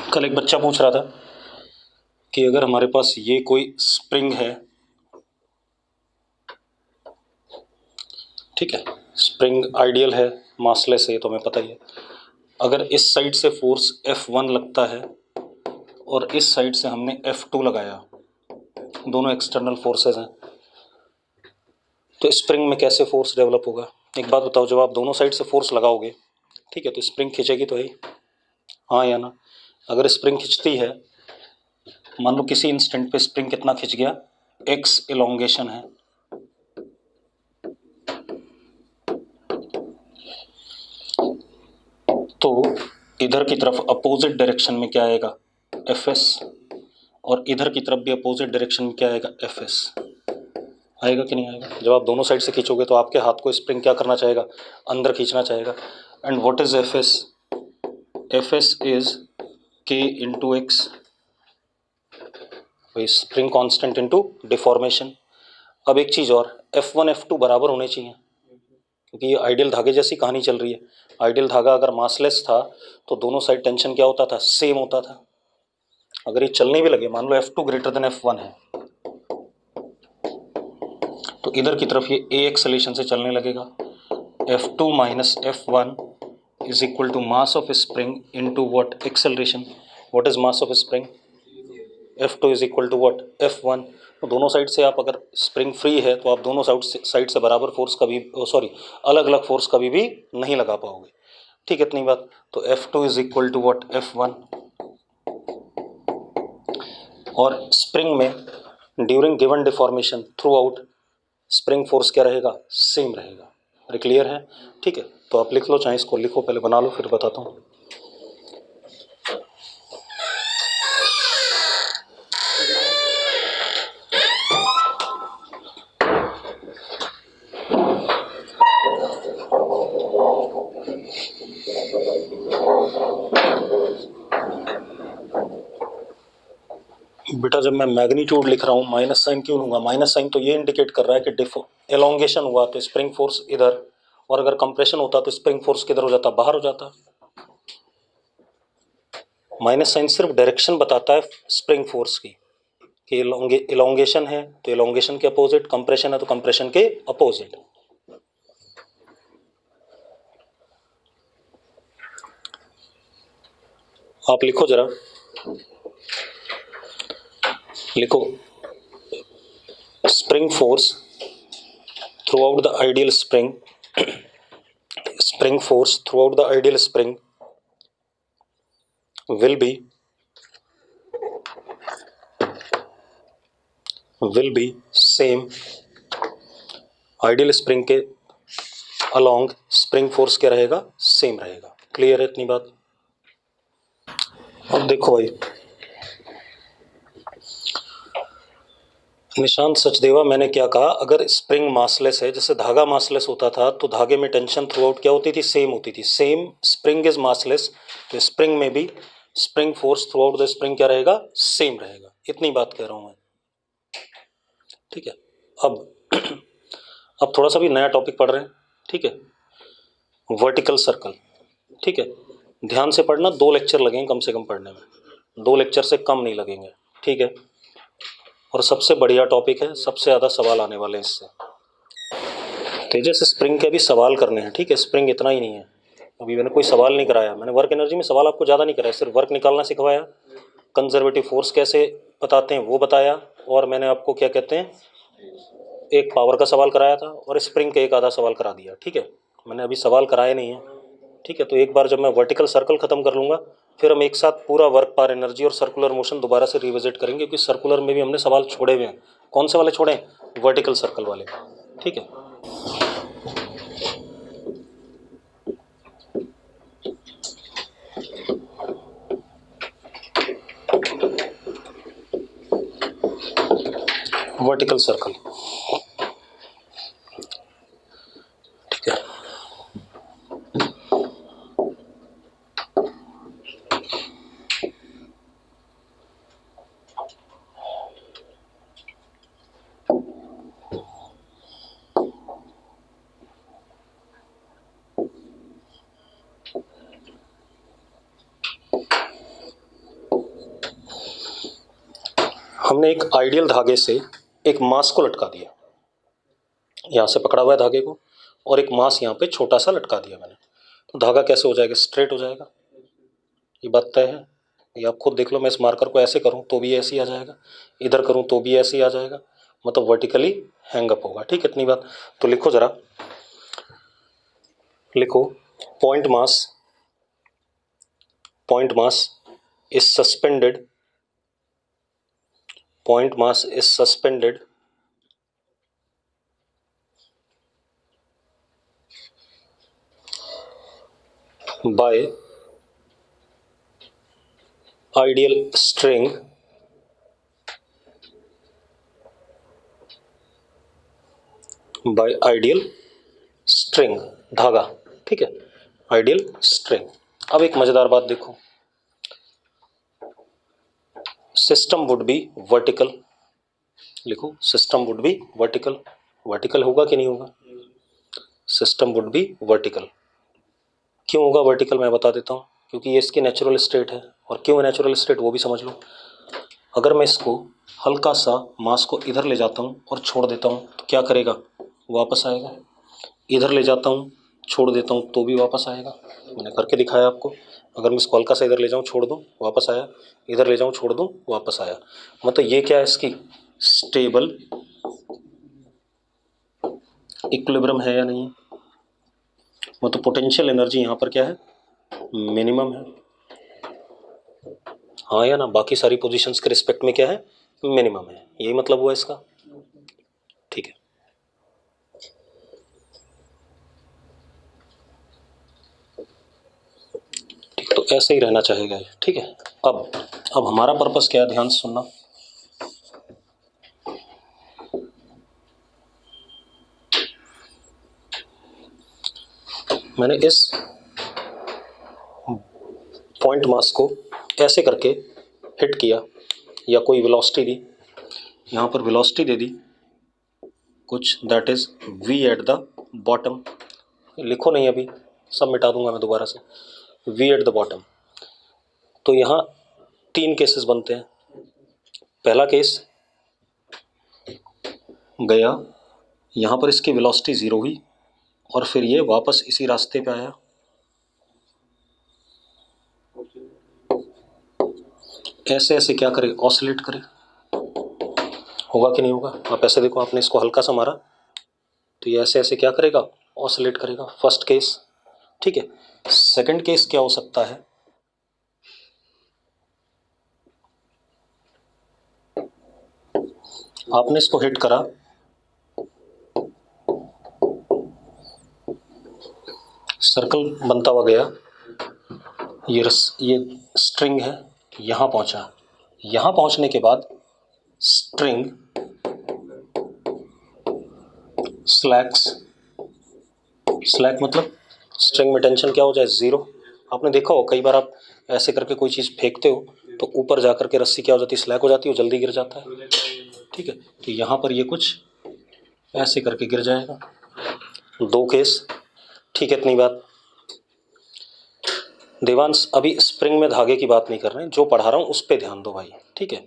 कल एक बच्चा पूछ रहा था कि अगर हमारे पास ये कोई स्प्रिंग है, ठीक है, स्प्रिंग आइडियल है, मासलेस है, तो हमें पता ही है। अगर इस साइड से फोर्स F1 लगता है और इस साइड से हमने F2 लगाया, दोनों एक्सटर्नल फोर्सेस हैं, तो स्प्रिंग में कैसे फोर्स डेवलप होगा? एक बात बताओ, जब आप दोनों साइड से फोर्स लगाओगे, ठीक है, तो स्प्रिंग खींचेगी तो है ही, हाँ या ना? अगर स्प्रिंग खींचती है, मान लो किसी इंस्टेंट पे स्प्रिंग कितना खींच गया, x एलोंगेशन है, तो इधर की तरफ अपोजिट डायरेक्शन में क्या आएगा, Fs, और इधर की तरफ भी अपोजिट डायरेक्शन में क्या आएगा, Fs। आएगा कि नहीं आएगा? जब आप दोनों साइड से खींचोगे तो आपके हाथ को स्प्रिंग क्या करना चाहेगा, अंदर खींचना चाहेगा। And what is Fs? Fs is k into x, spring constant into deformation. अब एक चीज और, F1 F2 बराबर होने चाहिए, क्योंकि ये आइडियल धागे जैसी कहानी चल रही है। आइडियल धागा अगर मासलेस था तो दोनों साइड टेंशन क्या होता था, सेम होता था। अगर ये चलने भी लगे, मान लो F2 ग्रेटर देन F1 है, तो इधर की तरफ ये a एक्सेलेरेशन से चलने लगेगा। F2 minus F1 is equal to mass of spring into what, acceleration. What is mass of spring? F2 is equal to what, F1। तो दोनों साइड से आप, अगर स्प्रिंग फ्री है तो आप दोनों साइड से बराबर फोर्स कभी, सॉरी, अलग अलग फोर्स कभी भी नहीं लगा पाओगे, ठीक है, इतनी बात। तो F2 is equal to what, F1। और स्प्रिंग में during given deformation through out spring force क्या रहेगा, सेम रहेगा। अरे क्लियर है? ठीक है, तो आप लिख लो, चाहे इसको लिखो, पहले बना लो फिर बताता हूँ। बेटा जब मैं मैग्नीट्यूड लिख रहा हूँ माइनस साइन क्यों लूंगा? माइनस साइन तो ये इंडिकेट कर रहा है कि एलोंगेशन हुआ तो स्प्रिंग फोर्स इधर, और अगर कंप्रेशन होता तो स्प्रिंग फोर्स किधर हो जाता, बाहर हो जाता। माइनस साइन सिर्फ डायरेक्शन बताता है स्प्रिंग फोर्स की, कि एलोंगेशन है तो एलोंगेशन के अपोजिट, कंप्रेशन है तो कंप्रेशन के अपोजिट। आप लिखो जरा, लिखो, spring force throughout the ideal spring force throughout the ideal spring will be same ideal spring के अलोंग स्प्रिंग फोर्स क्या रहेगा, सेम रहेगा। क्लियर है इतनी बात? अब देखो भाई, निशांत सचदेवा, मैंने क्या कहा, अगर स्प्रिंग मासलेस है, जैसे धागा मासलेस होता था तो धागे में टेंशन थ्रू आउट क्या होती थी, सेम होती थी। सेम स्प्रिंग इज मासलेस, तो स्प्रिंग में भी spring force through out the spring क्या रहेगा, सेम रहेगा। इतनी बात कह रहा हूं मैं, ठीक है। अब थोड़ा सा भी नया टॉपिक पढ़ रहे हैं, ठीक है, वर्टिकल सर्कल, ठीक है, ध्यान से पढ़ना, 2 लेक्चर लगेंगे कम से कम पढ़ने में, 2 लेक्चर से कम नहीं लगेंगे, ठीक है। और सबसे बढ़िया टॉपिक है, सबसे ज़्यादा सवाल आने वाले हैं इससे। तेजस स्प्रिंग के भी सवाल करने हैं, ठीक है, स्प्रिंग इतना ही नहीं है। अभी मैंने कोई सवाल नहीं कराया, मैंने वर्क एनर्जी में सवाल आपको ज़्यादा नहीं कराया, सिर्फ वर्क निकालना सिखवाया, कंजर्वेटिव फोर्स कैसे बताते हैं वो बताया, और मैंने आपको क्या कहते हैं, एक पावर का सवाल कराया था, और स्प्रिंग का एक आधा सवाल करा दिया, ठीक है। मैंने अभी सवाल कराए नहीं है, ठीक है। तो एक बार जब मैं वर्टिकल सर्कल खत्म कर लूँगा, फिर हम एक साथ पूरा वर्क पावर एनर्जी और सर्कुलर मोशन दोबारा से रिविजिट करेंगे, क्योंकि सर्कुलर में भी हमने सवाल छोड़े हुए हैं। कौन से वाले छोड़े? वर्टिकल सर्कल वाले, ठीक है। वर्टिकल सर्कल, ठीक है। हमने एक आइडियल धागे से एक मास को लटका दिया, यहाँ से पकड़ा हुआ है धागे को, और एक मास यहाँ पे छोटा सा लटका दिया मैंने, तो धागा कैसे हो जाएगा? स्ट्रेट हो जाएगा। ये बात तय है। ये आप खुद देख लो, मैं इस मार्कर को ऐसे करूँ तो भी ऐसे ही आ जाएगा, इधर करूँ तो भी ऐसे ही आ जाएगा, मतलब वर्टिकली हैंग अप होगा। ठीक है, इतनी बात। तो लिखो जरा, लिखो, point mass is suspended, point mass is suspended by ideal string धागा। ठीक है, आइडियल स्ट्रिंग। अब एक मजेदार बात देखो, सिस्टम वुड बी वर्टिकल। लिखो, system would be vertical. Vertical होगा कि नहीं होगा? System would be vertical. क्यों होगा वर्टिकल, मैं बता देता हूँ, क्योंकि ये इसकी नेचुरल स्टेट है। और क्यों नेचुरल स्टेट वो भी समझ लो। अगर मैं इसको हल्का सा मास को इधर ले जाता हूँ और छोड़ देता हूँ तो क्या करेगा? वापस आएगा। इधर ले जाता हूँ, छोड़ देता हूँ तो भी वापस आएगा। मैंने करके दिखाया आपको। अगर मैं इसको हल्का सा इधर ले जाऊँ, छोड़ दूँ, वापस आया, इधर ले जाऊँ, छोड़ दूँ, वापस आया। मतलब ये क्या है इसकी? स्टेबल इक्विलिब्रियम है या नहीं? मतलब पोटेंशियल एनर्जी यहाँ पर क्या है? मिनिमम है। हाँ या ना? बाकी सारी पोजीशंस के रिस्पेक्ट में क्या है? मिनिमम है। यही मतलब हुआ इसका। ठीक है, ठीक, तो ऐसे ही रहना चाहेगा। ठीक है, अब हमारा पर्पस क्या है, ध्यान से सुनना। मैंने इस पॉइंट मास को ऐसे करके हिट किया, या कोई वेलोसिटी दी, यहाँ पर वेलोसिटी दे दी कुछ, that is v at the bottom. लिखो नहीं अभी, सब मिटा दूंगा मैं दोबारा से। v at the bottom. तो यहाँ 3 केसेस बनते हैं। पहला केस गया, यहाँ पर इसकी वेलोसिटी 0 हुई, और फिर ये वापस इसी रास्ते पे आया। ऐसे ऐसे क्या करे? ऑसिलेट करे। होगा कि नहीं होगा? आप ऐसे देखो, आपने इसको हल्का सा मारा तो ये ऐसे ऐसे क्या करेगा? ऑसिलेट करेगा। First case. ठीक है, सेकंड केस क्या हो सकता है? आपने इसको हिट करा, सर्कल बनता हुआ गया, ये स्ट्रिंग है, यहाँ पहुंचा। यहाँ पहुंचने के बाद स्ट्रिंग स्लैक्स। स्लैक मतलब स्ट्रिंग में टेंशन क्या हो जाए? 0। आपने देखा हो कई बार, आप ऐसे करके कोई चीज़ फेंकते हो तो ऊपर जा करके रस्सी क्या हो जाती है? स्लैक हो जाती है, वो जल्दी गिर जाता है। ठीक है, तो यहाँ पर ये कुछ ऐसे करके गिर जाएगा। 2 केस। ठीक है, इतनी बात। देवांश, अभी स्प्रिंग में धागे की बात नहीं कर रहे हैं, जो पढ़ा रहा हूँ उस पर ध्यान दो भाई। ठीक है,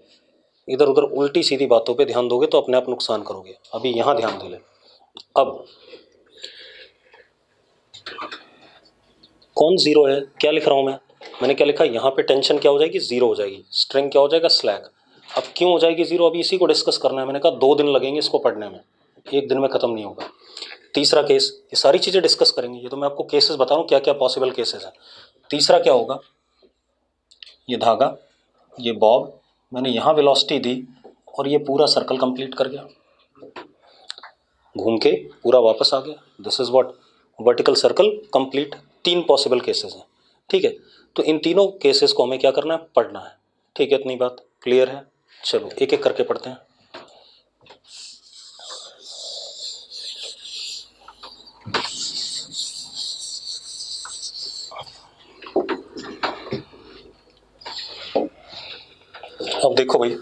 इधर उधर उल्टी सीधी बातों पे ध्यान दोगे तो अपने आप नुकसान करोगे। अभी यहाँ ध्यान दे ले। अब कौन 0 है? क्या लिख रहा हूँ मैं? मैंने क्या लिखा? यहाँ पे टेंशन क्या हो जाएगी? 0 हो जाएगी। स्ट्रिंग क्या हो जाएगा? स्लैक। अब क्यों हो जाएगी 0? अभी इसी को डिस्कस करना है। मैंने कहा 2 दिन लगेंगे इसको पढ़ने में, 1 दिन में खत्म नहीं होगा। तीसरा केस, ये सारी चीज़ें डिस्कस करेंगे। ये तो मैं आपको केसेस बता रहा हूँ, क्या क्या पॉसिबल केसेस हैं। तीसरा क्या होगा? ये धागा, ये बॉब, मैंने यहाँ वेलोसिटी दी और ये पूरा सर्कल कंप्लीट कर गया, घूम के पूरा वापस आ गया। This is what? Vertical circle complete. 3 possible cases हैं। ठीक है, तो इन तीनों केसेस को हमें क्या करना है? पढ़ना है। ठीक है, इतनी बात क्लियर है? चलो एक एक करके पढ़ते हैं। अब देखो भाई,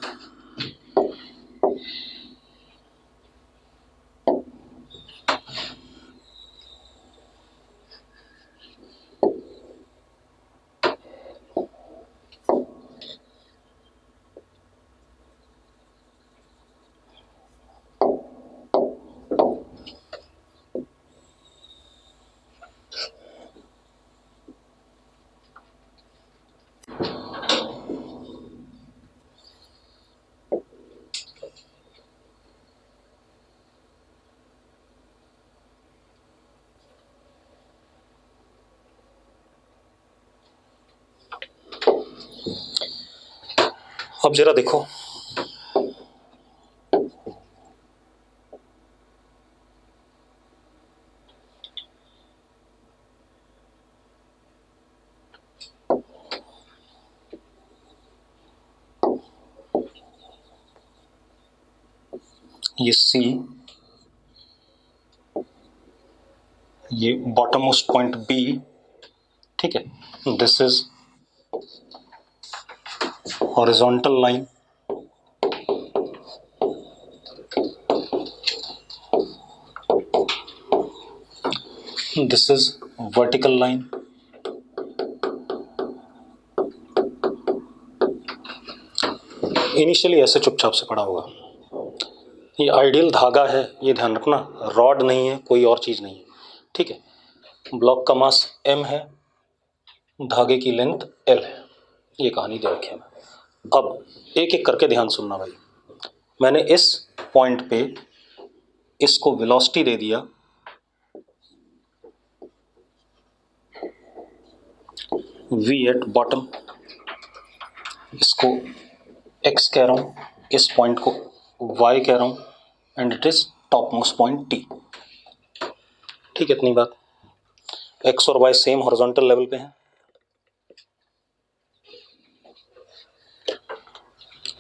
अब जरा देखो, ये C, ये बॉटम मोस्ट पॉइंट B, ठीक है, this is horizontal line, this is vertical line, initially ऐसे चुपचाप से पड़ा होगा। ये आइडियल धागा है, ये ध्यान रखना, रॉड नहीं है, कोई और चीज़ नहीं है, ठीक है। ब्लॉक का मास m है, धागे की लेंथ l है, ये कहानी दे रखी है। अब एक एक करके ध्यान सुनना भाई। मैंने इस पॉइंट पे इसको वेलोसिटी दे दिया v एट बॉटम, इसको x कह रहा हूँ, इस पॉइंट को y कह रहा हूँ, and it is top most point t, ठीक है। इतनी बात, x और y सेम हॉरिजॉन्टल लेवल पे हैं।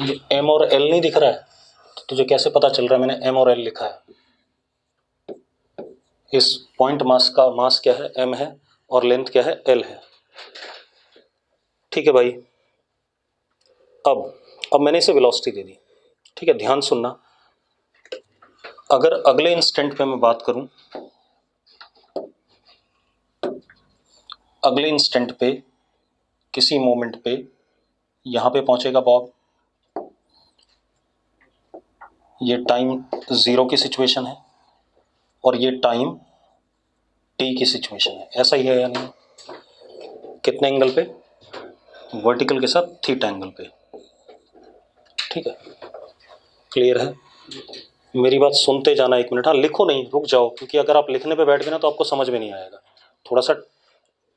ये m और l नहीं दिख रहा है, तो तुझे कैसे पता चल रहा है मैंने m और l लिखा है? इस पॉइंट मास का मास क्या है, m है, और लेंथ क्या है, l है, ठीक है भाई। अब मैंने इसे वेलोसिटी दे दी, ठीक है। ध्यान सुनना, अगर अगले इंस्टेंट पे मैं बात करूं, अगले इंस्टेंट पे किसी मोमेंट पे यहां पे पहुंचेगा बॉब, ये टाइम 0 की सिचुएशन है और ये टाइम t की सिचुएशन है, ऐसा ही है या नहीं? कितने एंगल पे? वर्टिकल के साथ थीटा एंगल पे, ठीक है। क्लियर है? मेरी बात सुनते जाना, एक मिनट, हाँ लिखो नहीं, रुक जाओ, क्योंकि अगर आप लिखने पे बैठ गए ना तो आपको समझ में नहीं आएगा। थोड़ा सा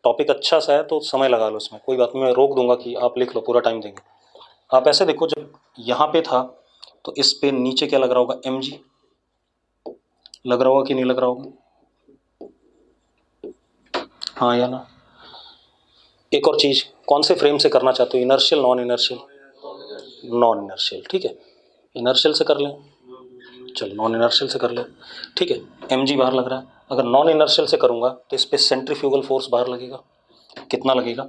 टॉपिक अच्छा सा है तो समय लगा लो उसमें, कोई बात नहीं, मैं रोक दूंगा कि आप लिख लो, पूरा टाइम देंगे। आप ऐसे देखो, जब यहाँ पे था तो इस पे नीचे क्या लग रहा होगा, mg लग रहा होगा कि नहीं लग रहा होगा? हाँ या ना? एक और चीज, कौन से फ्रेम से करना चाहते हो, inertial non inertial? Non inertial, ठीक है। इनर्शियल से कर लें, चलो नॉन इनर्शियल से कर लें, ठीक है। mg बाहर लग रहा है, अगर नॉन इनर्शियल से करूंगा तो इस पे सेंट्रीफ्यूगल फोर्स बाहर लगेगा, कितना लगेगा?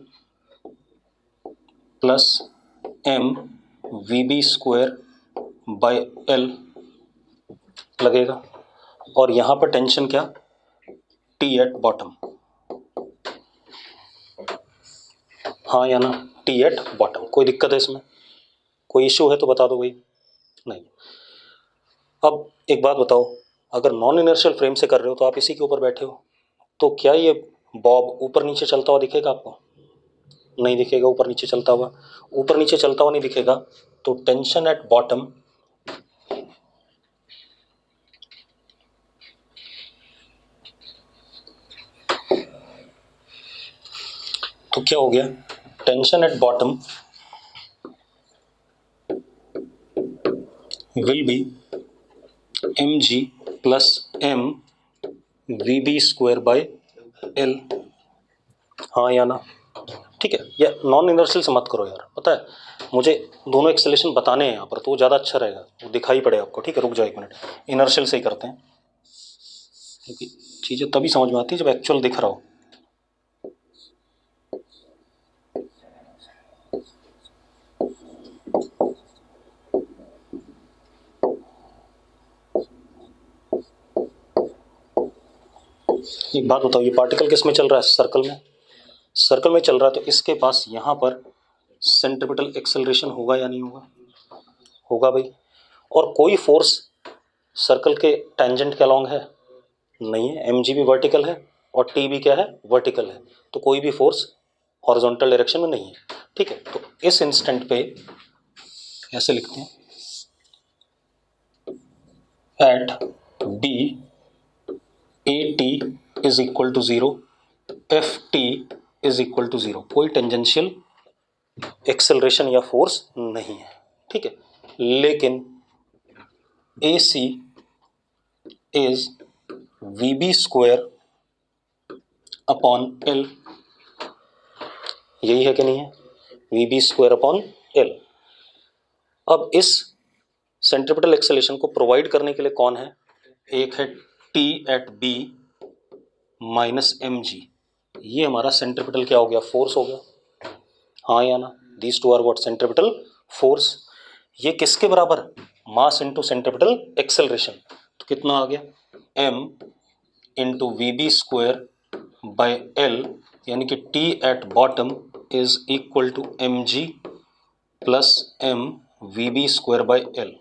Plus m vb square by l लगेगा, और यहां पर टेंशन क्या, t एट बॉटम, हाँ या ना? t at bottom. कोई दिक्कत है इसमें? कोई इश्यू है तो बता दो भाई। नहीं। अब एक बात बताओ, अगर नॉन इनर्शियल फ्रेम से कर रहे हो तो आप इसी के ऊपर बैठे हो, तो क्या ये बॉब ऊपर नीचे चलता हुआ दिखेगा आपको? नहीं दिखेगा ऊपर नीचे चलता हुआ। ऊपर नीचे चलता हुआ नहीं दिखेगा तो टेंशन एट बॉटम तो क्या हो गया, tension at bottom will be mg plus m vb square by l, हाँ या ना? ठीक है। या नॉन इनर्शियल से मत करो यार, पता है मुझे दोनों एक्सेलेशन बताने हैं यहाँ पर, तो वो ज़्यादा अच्छा रहेगा, वो दिखाई पड़े आपको, ठीक है। रुक जाओ एक मिनट, इनर्शियल से ही करते हैं, क्योंकि चीज़ें तभी समझ में आती है जब एक्चुअल दिख रहा हो। एक बात बताओ, ये पार्टिकल किस में चल रहा है, सर्कल में? सर्कल में चल रहा है तो इसके पास यहाँ पर सेंट्रीपिटल एक्सेलरेशन होगा या नहीं होगा? होगा भाई। और कोई फोर्स सर्कल के टेंजेंट के अलॉन्ग है? नहीं है। mg भी वर्टिकल है और t भी क्या है, वर्टिकल है, तो कोई भी फोर्स हॉरिजॉन्टल डायरेक्शन में नहीं है, ठीक है। तो इस इंस्टेंट पे ऐसे लिखते हैं, at b at is equal to 0, ft is equal to 0, कोई टेंजेंशियल एक्सेलरेशन या फोर्स नहीं है, ठीक है, लेकिन AC is VB² upon L, यही है कि नहीं है, VB² अपॉन L। अब इस सेंट्रिपिटल एक्सेलेरेशन को प्रोवाइड करने के लिए कौन है, एक है T@B माइनस mg, ये हमारा सेंट्रिपिटल क्या हो गया, फोर्स हो गया, हाँ या ना, these two are what, centripetal force. ये किसके बराबर, मास इंटू सेंट्रिपिटल एक्सेलरेशन, तो कितना आ गया, m into VB² by L, यानी कि T at bottom is equal to mg plus m VB² by L।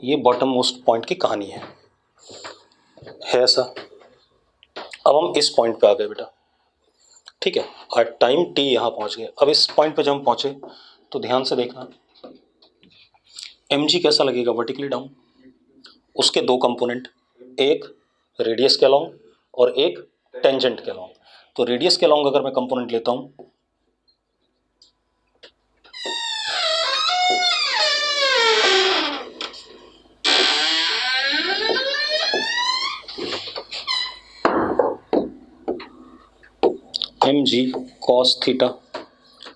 ये बॉटम मोस्ट पॉइंट की कहानी है ऐसा। अब हम इस पॉइंट पे आ गए बेटा, ठीक है, और टाइम t यहाँ पहुँच गए। अब इस पॉइंट पे जब हम पहुँचे तो ध्यान से देखना, mg कैसा लगेगा, वर्टिकली डाउन, उसके दो कंपोनेंट, एक रेडियस के अलोंग और एक टेंजेंट के अलोंग। तो रेडियस के अलोंग अगर मैं कंपोनेंट लेता हूं, mg cos थीटा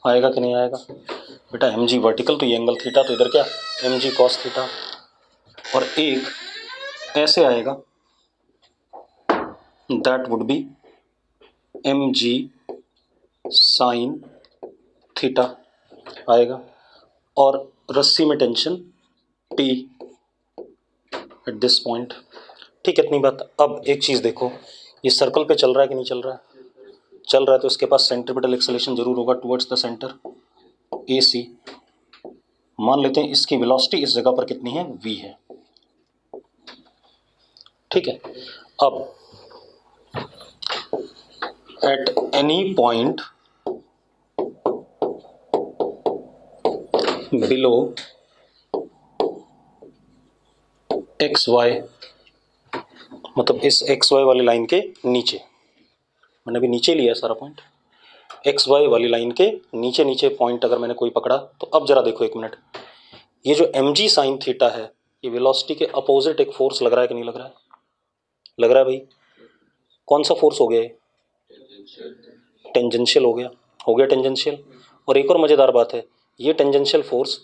आएगा कि नहीं आएगा बेटा, mg वर्टिकल तो ये एंगल थीटा, तो इधर क्या mg cos थीटा, और एक ऐसे आएगा, that would be mg sin theta आएगा, और रस्सी में tension T at this point, ठीक है, इतनी बात। अब एक चीज देखो, ये सर्कल पे चल रहा है कि नहीं चल रहा है, चल रहा है, तो इसके पास सेंट्रिपिटल एक्सेलरेशन जरूर होगा टुवर्ड्स द सेंटर AC। मान लेते हैं इसकी वेलोसिटी इस जगह पर कितनी है, v है, ठीक है। अब eight any point below XY, मतलब इस XY वाली लाइन के नीचे, मैंने अभी नीचे लिया है सारा पॉइंट, XY वाली लाइन के नीचे नीचे पॉइंट अगर मैंने कोई पकड़ा, तो अब जरा देखो एक मिनट, ये जो mg sin थीटा है, ये वेलोसिटी के अपोजिट एक फोर्स लग रहा है कि नहीं लग रहा है, लग रहा है भाई, कौन सा फोर्स हो गया ये, टेंजेंशियल हो गया टेंजेंशियल। और एक और मजेदार बात है, ये टेंजेंशियल फोर्स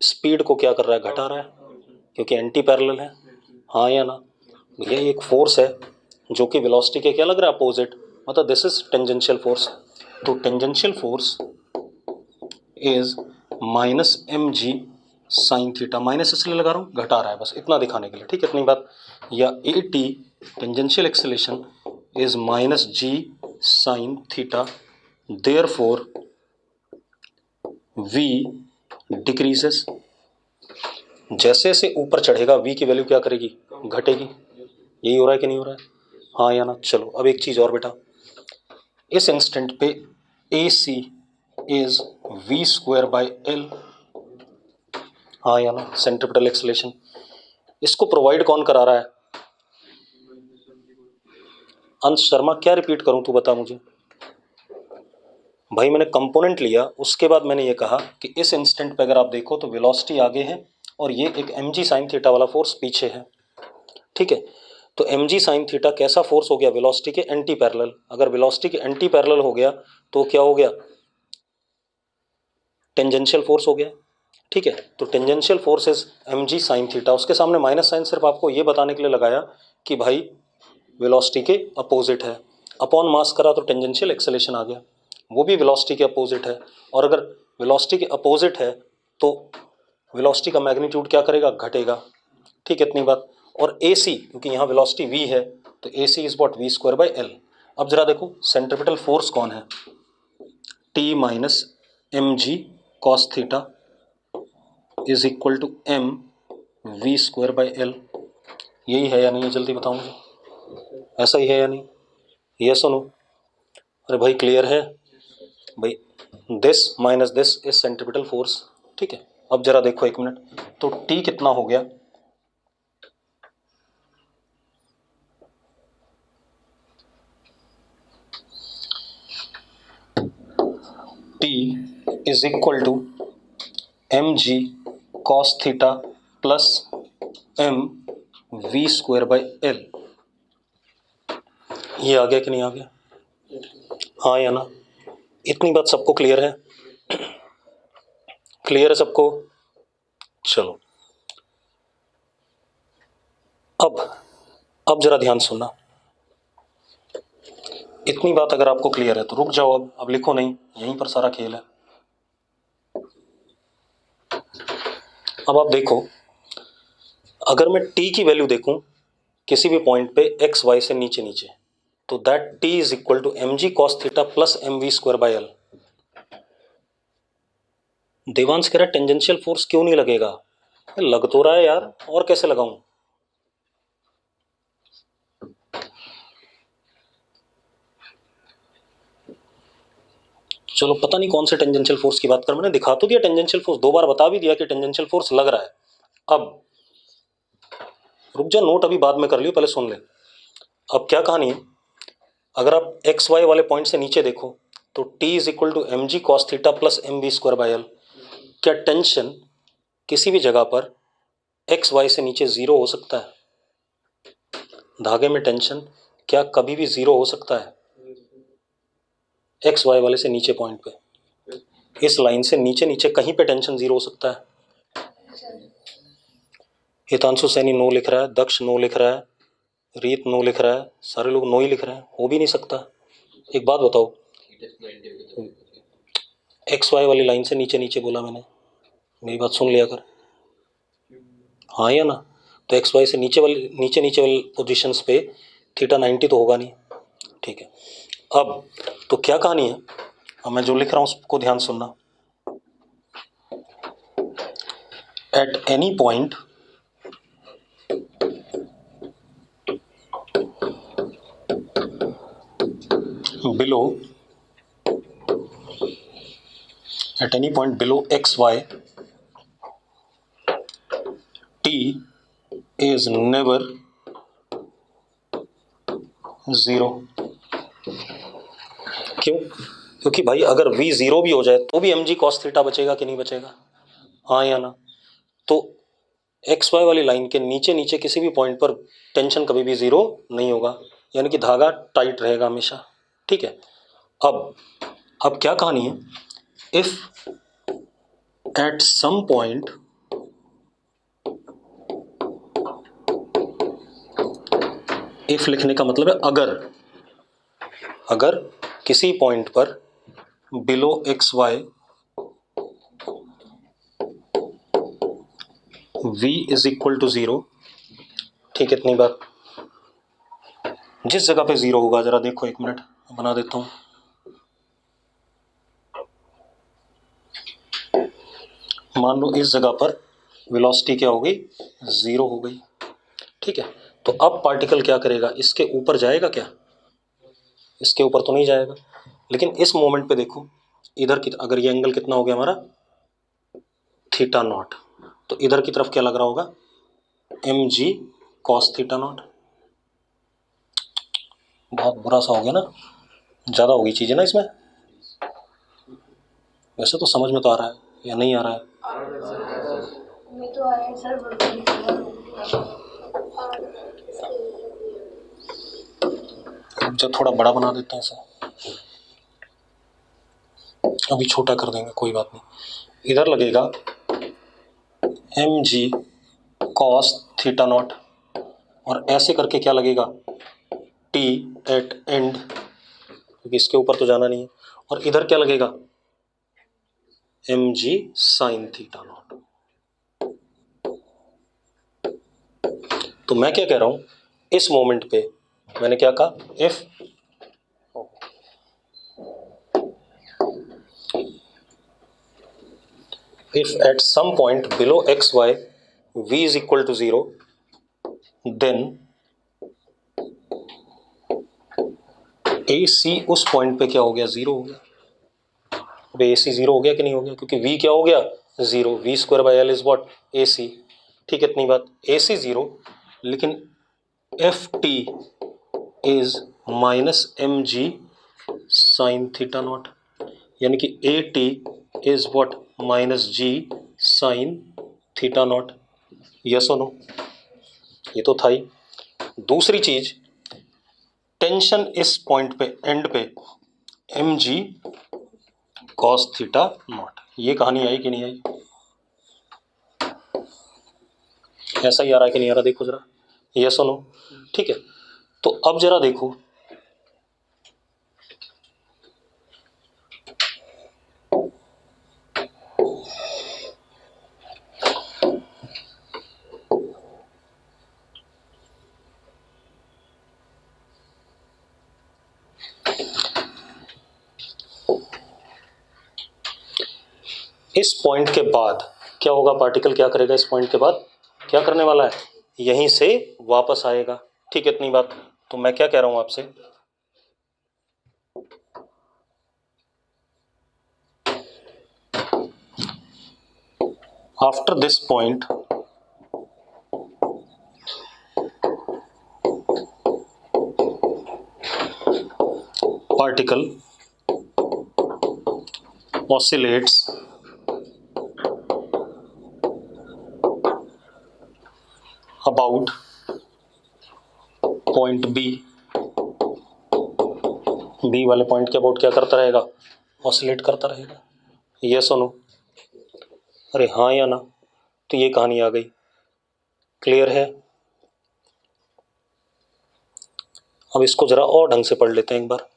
स्पीड को क्या कर रहा है, घटा रहा है, क्योंकि एंटी पैरेलल है, हाँ या ना, ये एक फोर्स है जो कि वेलोसिटी के क्या लग रहा है, अपोजिट, मतलब दिस इज टेंजेंशियल फोर्स। तो tangential force is minus mg sine theta, minus इसलिए लगा रहा हूँ, घटा रहा है, बस इतना दिखाने के लिए, ठीक है, इतनी बात। या AT tangential acceleration is minus g sine theta, therefore v decreases, जैसे जैसे ऊपर चढ़ेगा v की वैल्यू क्या करेगी, घटेगी, यही हो रहा है कि नहीं हो रहा है, हाँ या ना। चलो अब एक चीज और बेटा, इस इंस्टेंट पे AC is V² by L, हाँ या ना, सेंट्रिपिटल एक्सेलरेशन, इसको प्रोवाइड कौन करा रहा है, अंश शर्मा, क्या रिपीट करूं, तू बता मुझे भाई। मैंने कंपोनेंट लिया, उसके बाद मैंने ये कहा कि इस इंस्टेंट पे अगर आप देखो तो वेलोसिटी आगे है और ये एक mg साइन थीटा वाला फोर्स पीछे है, ठीक है। तो mg साइन थीटा कैसा फोर्स हो गया, वेलोसिटी के एंटी पैरेलल, अगर वेलोसिटी के एंटी पैरेलल हो गया तो क्या हो गया, टेंजेंशियल फोर्स हो गया, ठीक है। तो tangential force is mg sine theta, उसके सामने माइनस साइन सिर्फ आपको ये बताने के लिए लगाया कि भाई वेलोसिटी के अपोजिट है, अपॉन मास करा तो टेंजेंशियल एक्सेलरेशन आ गया, वो भी वेलोसिटी के अपोजिट है, और अगर वेलोसिटी के अपोजिट है तो वेलोसिटी का मैग्नीट्यूड क्या करेगा, घटेगा, ठीक है, इतनी बात। और AC, क्योंकि यहाँ वेलोसिटी v है, तो AC is what, V² by L। अब जरा देखो सेंट्रिपिटल फोर्स कौन है, T minus mg cos theta is equal to m V² by L, यही है या नहीं, जल्दी बताओ मुझे, ऐसा ही है या नहीं, ये सुनो, अरे भाई क्लियर है भाई, this minus this is centripetal force, ठीक है। अब जरा देखो एक मिनट, तो T कितना हो गया, T is equal to M G cos theta plus M V square by L. ये आ गया कि नहीं आ गया? हाँ या ना? इतनी बात सबको क्लियर है? क्लियर है सबको? चलो अब जरा ध्यान सुनना। इतनी बात अगर आपको क्लियर है तो रुक जाओ, अब लिखो नहीं, यहीं पर सारा खेल है। अब आप देखो, अगर मैं t की वैल्यू देखूं किसी भी पॉइंट पे x y से नीचे नीचे, तो that t is equal to M G cos theta plus M V square by L. Devansh कह रहा है टेंजेंशियल फोर्स क्यों नहीं लगेगा? लग तो रहा है यार, और कैसे लगाऊं? चलो पता नहीं कौन से टेंजेंशियल फोर्स की बात कर, मैंने दिखा तो दिया टेंजेंशियल फोर्स, 2 बार बता भी दिया कि टेंजेंशियल फोर्स लग रहा है। अब रुक जा, नोट अभी बाद में कर लियो, पहले सुन ले। अब क्या कहानी है, अगर आप एक्स वाई वाले पॉइंट से नीचे देखो तो t is equal to M G cos theta plus M V square by L. क्या टेंशन किसी भी जगह पर एक्स वाई से नीचे जीरो हो सकता है? धागे में टेंशन क्या कभी भी जीरो हो सकता है? एक्स वाई वाले से नीचे पॉइंट पे, इस लाइन से नीचे नीचे कहीं पे टेंशन जीरो हो सकता है? हितांशु सैनी नो लिख रहा है, दक्ष नो लिख रहा है, रीत नो लिख रहा है, सारे लोग नो ही लिख रहे हैं। हो भी नहीं सकता। एक बात बताओ, एक्स वाई वाली लाइन से नीचे नीचे बोला मैंने, मेरी बात सुन लिया कर। हाँ या ना? तो एक्स वाई से नीचे वाली पोजीशंस पे थीटा 90 तो होगा नहीं। ठीक है, अब तो क्या कहानी है, अब मैं जो लिख रहा हूं उसको ध्यान सुनना। Eight any point below, at any point below xy, t is never zero. क्यों? क्योंकि भाई अगर v जीरो भी हो जाए तो भी mg cos थीटा बचेगा कि नहीं बचेगा? हाँ या ना? तो एक्स वाई वाली लाइन के नीचे नीचे किसी भी पॉइंट पर टेंशन कभी भी जीरो नहीं होगा, यानी कि धागा टाइट रहेगा हमेशा। ठीक है, अब क्या कहानी है, if at some point if लिखने का मतलब है अगर किसी पॉइंट पर below X Y v is equal to zero. ठीक है, इतनी बात। जिस जगह पे जीरो होगा, जरा देखो, एक मिनट बना देता हूं। मान लो इस जगह पर वेलोसिटी क्या हो गई, जीरो हो गई। ठीक है, तो अब पार्टिकल क्या करेगा, इसके ऊपर जाएगा क्या? इसके ऊपर तो नहीं जाएगा, लेकिन इस मोमेंट पे देखो, इधर की अगर ये एंगल कितना हो गया हमारा, थीटा नॉट, तो इधर की तरफ क्या लग रहा होगा, M G cos theta naught. बहुत बुरा सा हो गया ना, ज्यादा हो गई चीजें ना इसमें। वैसे तो समझ में तो आ रहा है या नहीं आ रहा है? तो आया सर, जब थोड़ा बड़ा बना देते हैं इसे, अभी छोटा कर देंगे, कोई बात नहीं। इधर लगेगा M G cos theta naught, और ऐसे करके क्या लगेगा, टी एट एंड, क्योंकि इसके ऊपर तो जाना नहीं है, और इधर क्या लगेगा, M G sine theta naught. तो मैं क्या कह रहा हूं, इस मोमेंट पे मैंने क्या कहा, if at some point below xy v is equal to 0, then AC उस पॉइंट पे क्या हो गया, जीरो हो गया। अब AC जीरो हो गया कि नहीं हो गया, क्योंकि V क्या हो गया, zero, v square by L is what, AC। ठीक है, इतनी बात, AC जीरो, लेकिन FT is minus M G sine theta naught, यानी कि AT is what, minus G sine theta naught, yes और नो, ये तो था ही। दूसरी चीज, टेंशन इस पॉइंट पे एंड पे M G cos theta naught, ये कहानी आई कि नहीं आई? ऐसा ही आ रहा है कि नहीं आ रहा, देखो जरा, यस और नो, ठीक है। तो अब जरा देखो, इस पॉइंट के बाद क्या होगा, पार्टिकल क्या करेगा इस पॉइंट के बाद, क्या करने वाला है, यहीं से वापस आएगा, ठीक है, इतनी बात। तो मैं क्या कह रहा हूं आपसे, after this point particle oscillates about point B, B वाले पॉइंट के अबाउट क्या करता रहेगा, ऑसिलेट करता रहेगा, यस और नो, अरे हाँ या ना। तो ये कहानी आ गई, क्लियर है। अब इसको जरा और ढंग से पढ़ लेते हैं एक बार।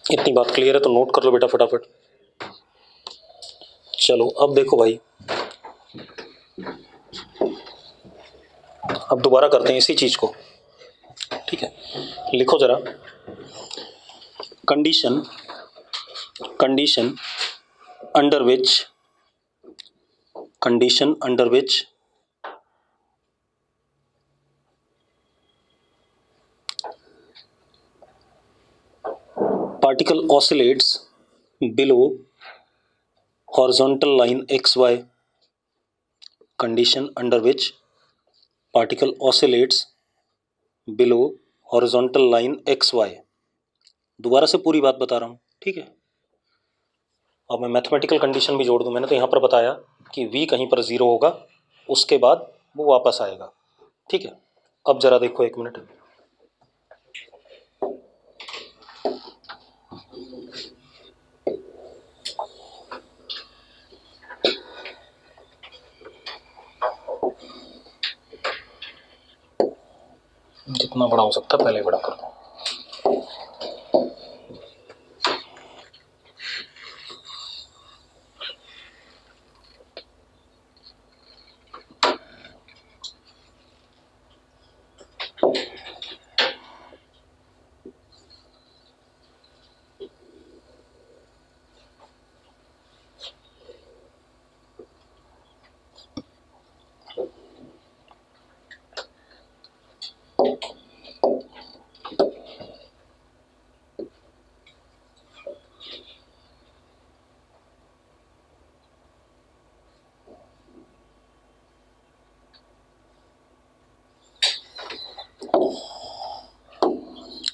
इतनी बात क्लियर है तो नोट कर लो बेटा फटाफट। चलो अब देखो भाई, अब दोबारा करते हैं इसी चीज को, ठीक है। लिखो जरा, condition, condition under which, condition under which particle oscillates below horizontal line xy, condition under which particle oscillates below horizontal line xy। दोबारा से पूरी बात बता रहा हूं, ठीक है। अब मैं मैथमेटिकल कंडीशन भी जोड़ दूं, मैंने तो यहां पर बताया कि v कहीं पर 0 होगा, उसके बाद वो वापस आएगा, ठीक है। अब जरा देखो एक मिनट, जितना बड़ा हो सकता है पहले बड़ा कर दो।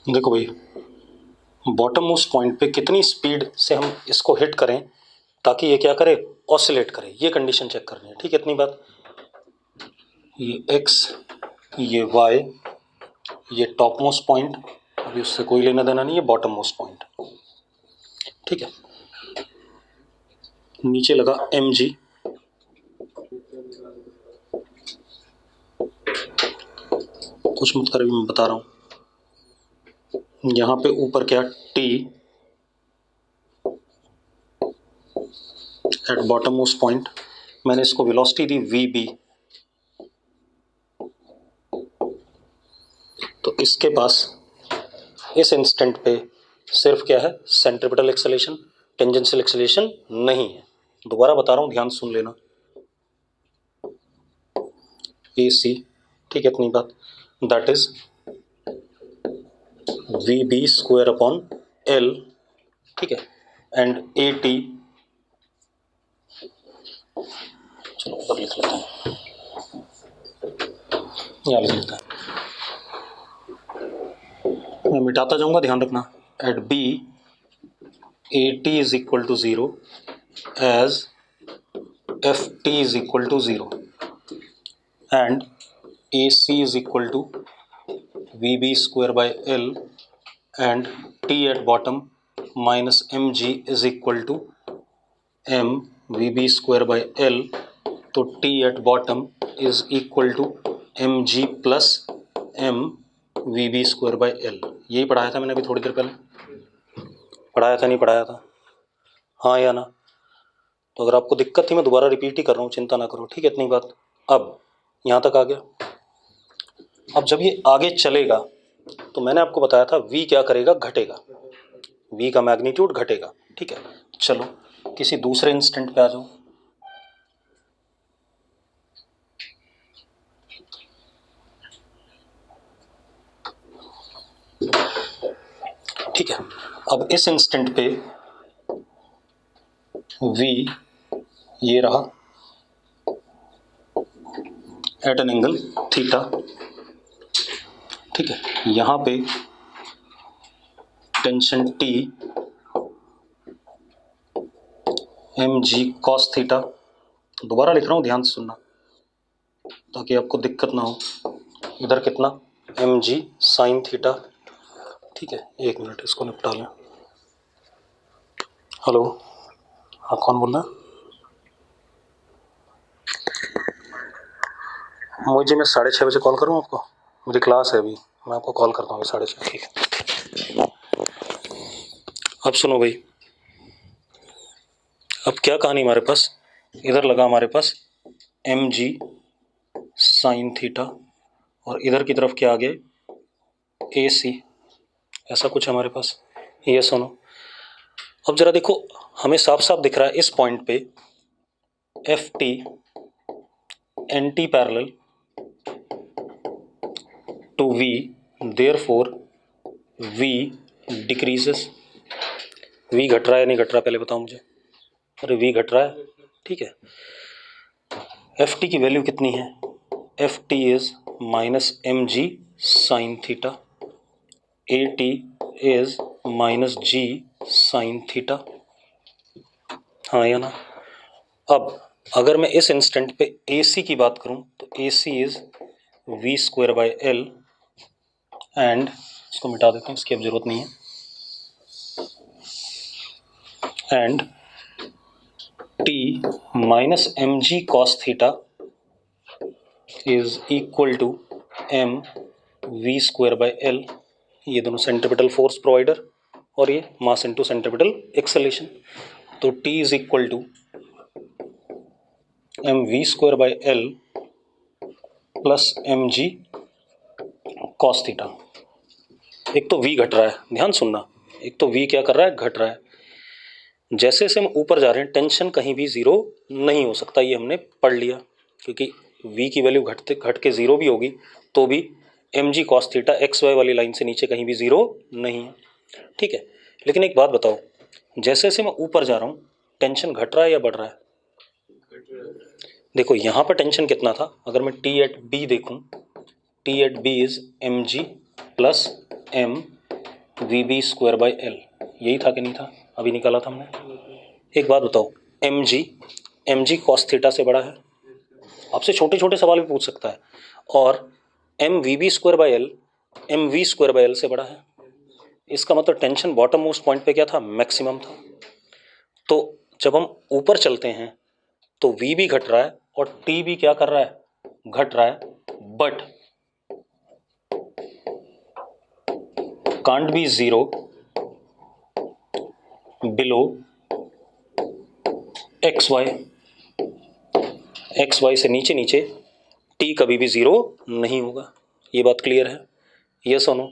देखो भाई, बॉटम मोस्ट पॉइंट पे कितनी स्पीड से हम इसको हिट करें ताकि ये क्या करे, ऑसिलेट करे, ये कंडीशन चेक करनी है, ठीक है, इतनी बात। ये x, ये y, ये टॉप मोस्ट पॉइंट, अभी उससे कोई लेना देना नहीं, ये बॉटम मोस्ट पॉइंट, ठीक है। नीचे लगा mg, कुछ मत कर, मैं बता रहा हूं। यहां पे ऊपर क्या, t at bottom most point, मैंने इसको वेलोसिटी दी vb, तो इसके पास इस इंस्टेंट पे सिर्फ क्या है, सेंट्रिपिटल एक्सेलेरेशन, टेंजेंशियल एक्सेलेरेशन नहीं है। दोबारा बता रहा हूं, ध्यान सुन लेना, ए सी, ठीक है, इतनी बात, that is V B square upon L, ठीक है, एंड ए टी, चलो उधर लिख लेते हैं, यहाँ लिख लेते हैं, मैं मिटाता जाऊंगा, ध्यान रखना। At B A T is equal to 0 as F T is equal to 0 and A C is equal to V B square by L and T at bottom minus M G is equal to M V B square by L, तो T at bottom is equal to M G plus M V B square by L. यही पढ़ाया था मैंने अभी थोड़ी देर पहले, पढ़ाया था नहीं पढ़ाया था, हाँ या ना? तो अगर आपको दिक्कत थी मैं दोबारा रिपीट ही कर रहा हूँ, चिंता ना करो, ठीक है, इतनी बात। अब यहाँ तक आ गया। अब जब ये आगे चलेगा तो मैंने आपको बताया था v क्या करेगा, घटेगा, v का मैग्नीट्यूड घटेगा, ठीक है। चलो किसी दूसरे इंस्टेंट पे आ जाओ। ठीक है, अब इस इंस्टेंट पे v ये रहा एट एन एंगल थीटा, ठीक है। यहां पे tension T M G cos theta, दोबारा लिख रहा हूं, ध्यान से सुनना ताकि आपको दिक्कत ना हो। इधर कितना, एम जी साइन थीटा, ठीक है। एक मिनट इसको निपटा लें। हेलो, हाँ कौन बोल रहा है? मुझे, मैं 6:30 बजे कॉल करूँ आपको, मेरी क्लास है अभी, मैं आपको कॉल करता हूँ 6:30, ठीक है। अब सुनो भाई, अब क्या कहानी हमारे पास, इधर लगा हमारे पास एम जी साइन थीटा और इधर की तरफ क्या आ गया, ए सी, ऐसा कुछ हमारे पास। ये सुनो, अब जरा देखो, हमें साफ साफ दिख रहा है इस पॉइंट पे F T anti parallel to V, therefore V decreases. V घट रहा है नहीं घट रहा, पहले बताओ मुझे। अरे वी घट रहा है, ठीक है। एफ टी की वैल्यू कितनी है, F T is minus M G sine theta, A T is minus G sine theta, हाँ या ना? अब अगर मैं इस इंस्टेंट पे ए सी की बात करूं तो A C is V square by L and, इसको मिटा देते हैं, इसकी अब जरूरत नहीं है, and T minus M G cos theta is equal to M V square by L. ये दोनों सेंट्रीपिटल फोर्स प्रोवाइडर और ये मास इनटू सेंट्रीपिटल एक्सेलेरेशन, तो T is equal to M V square by L plus M G cos theta. एक तो v घट रहा है, ध्यान सुनना, एक तो v क्या कर रहा है, घट रहा है। जैसे जैसे हम ऊपर जा रहे हैं टेंशन कहीं भी जीरो नहीं हो सकता, ये हमने पढ़ लिया, क्योंकि v की वैल्यू घट के जीरो भी होगी तो भी M G cos theta X Y वाली लाइन से नीचे कहीं भी जीरो नहीं है, ठीक है। लेकिन एक बात बताओ, जैसे जैसे मैं ऊपर जा रहा हूँ टेंशन घट रहा है या बढ़ रहा है? देखो यहाँ पर टेंशन कितना था, अगर मैं टी एट बी देखूँ, T at B is M G plus M V B square by L, यही था कि नहीं था, अभी निकाला था हमने। एक बात बताओ, एम जी कॉस थीटा से बड़ा है, आपसे छोटे छोटे सवाल भी पूछ सकता है, और M V B square by L से बड़ा है, इसका मतलब टेंशन बॉटम मोस्ट पॉइंट पे क्या था, मैक्सिमम था। तो जब हम ऊपर चलते हैं तो v भी घट रहा है और t भी क्या कर रहा है, घट रहा है, but can't be zero below X Y से नीचे नीचे t कभी भी जीरो नहीं होगा, ये बात क्लियर है, ये सुनो।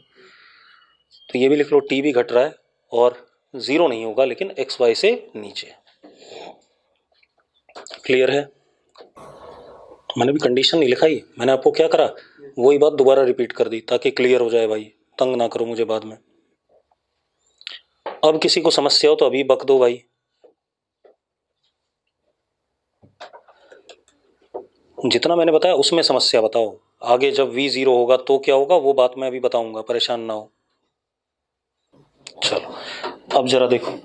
तो ये भी लिख लो, t भी घट रहा है और जीरो नहीं होगा लेकिन एक्स वाई से नीचे, क्लियर है। मैंने भी कंडीशन नहीं लिखा ही, मैंने आपको क्या करा, वही बात दोबारा रिपीट कर दी ताकि क्लियर हो जाए भाई, तंग ना करो मुझे बाद में। अब किसी को समस्या हो तो अभी बक दो भाई। जितना मैंने बताया उसमें समस्या बताओ, आगे जब v जीरो होगा तो क्या होगा वो बात मैं अभी बताऊंगा, परेशान ना हो। चलो अब जरा देखो,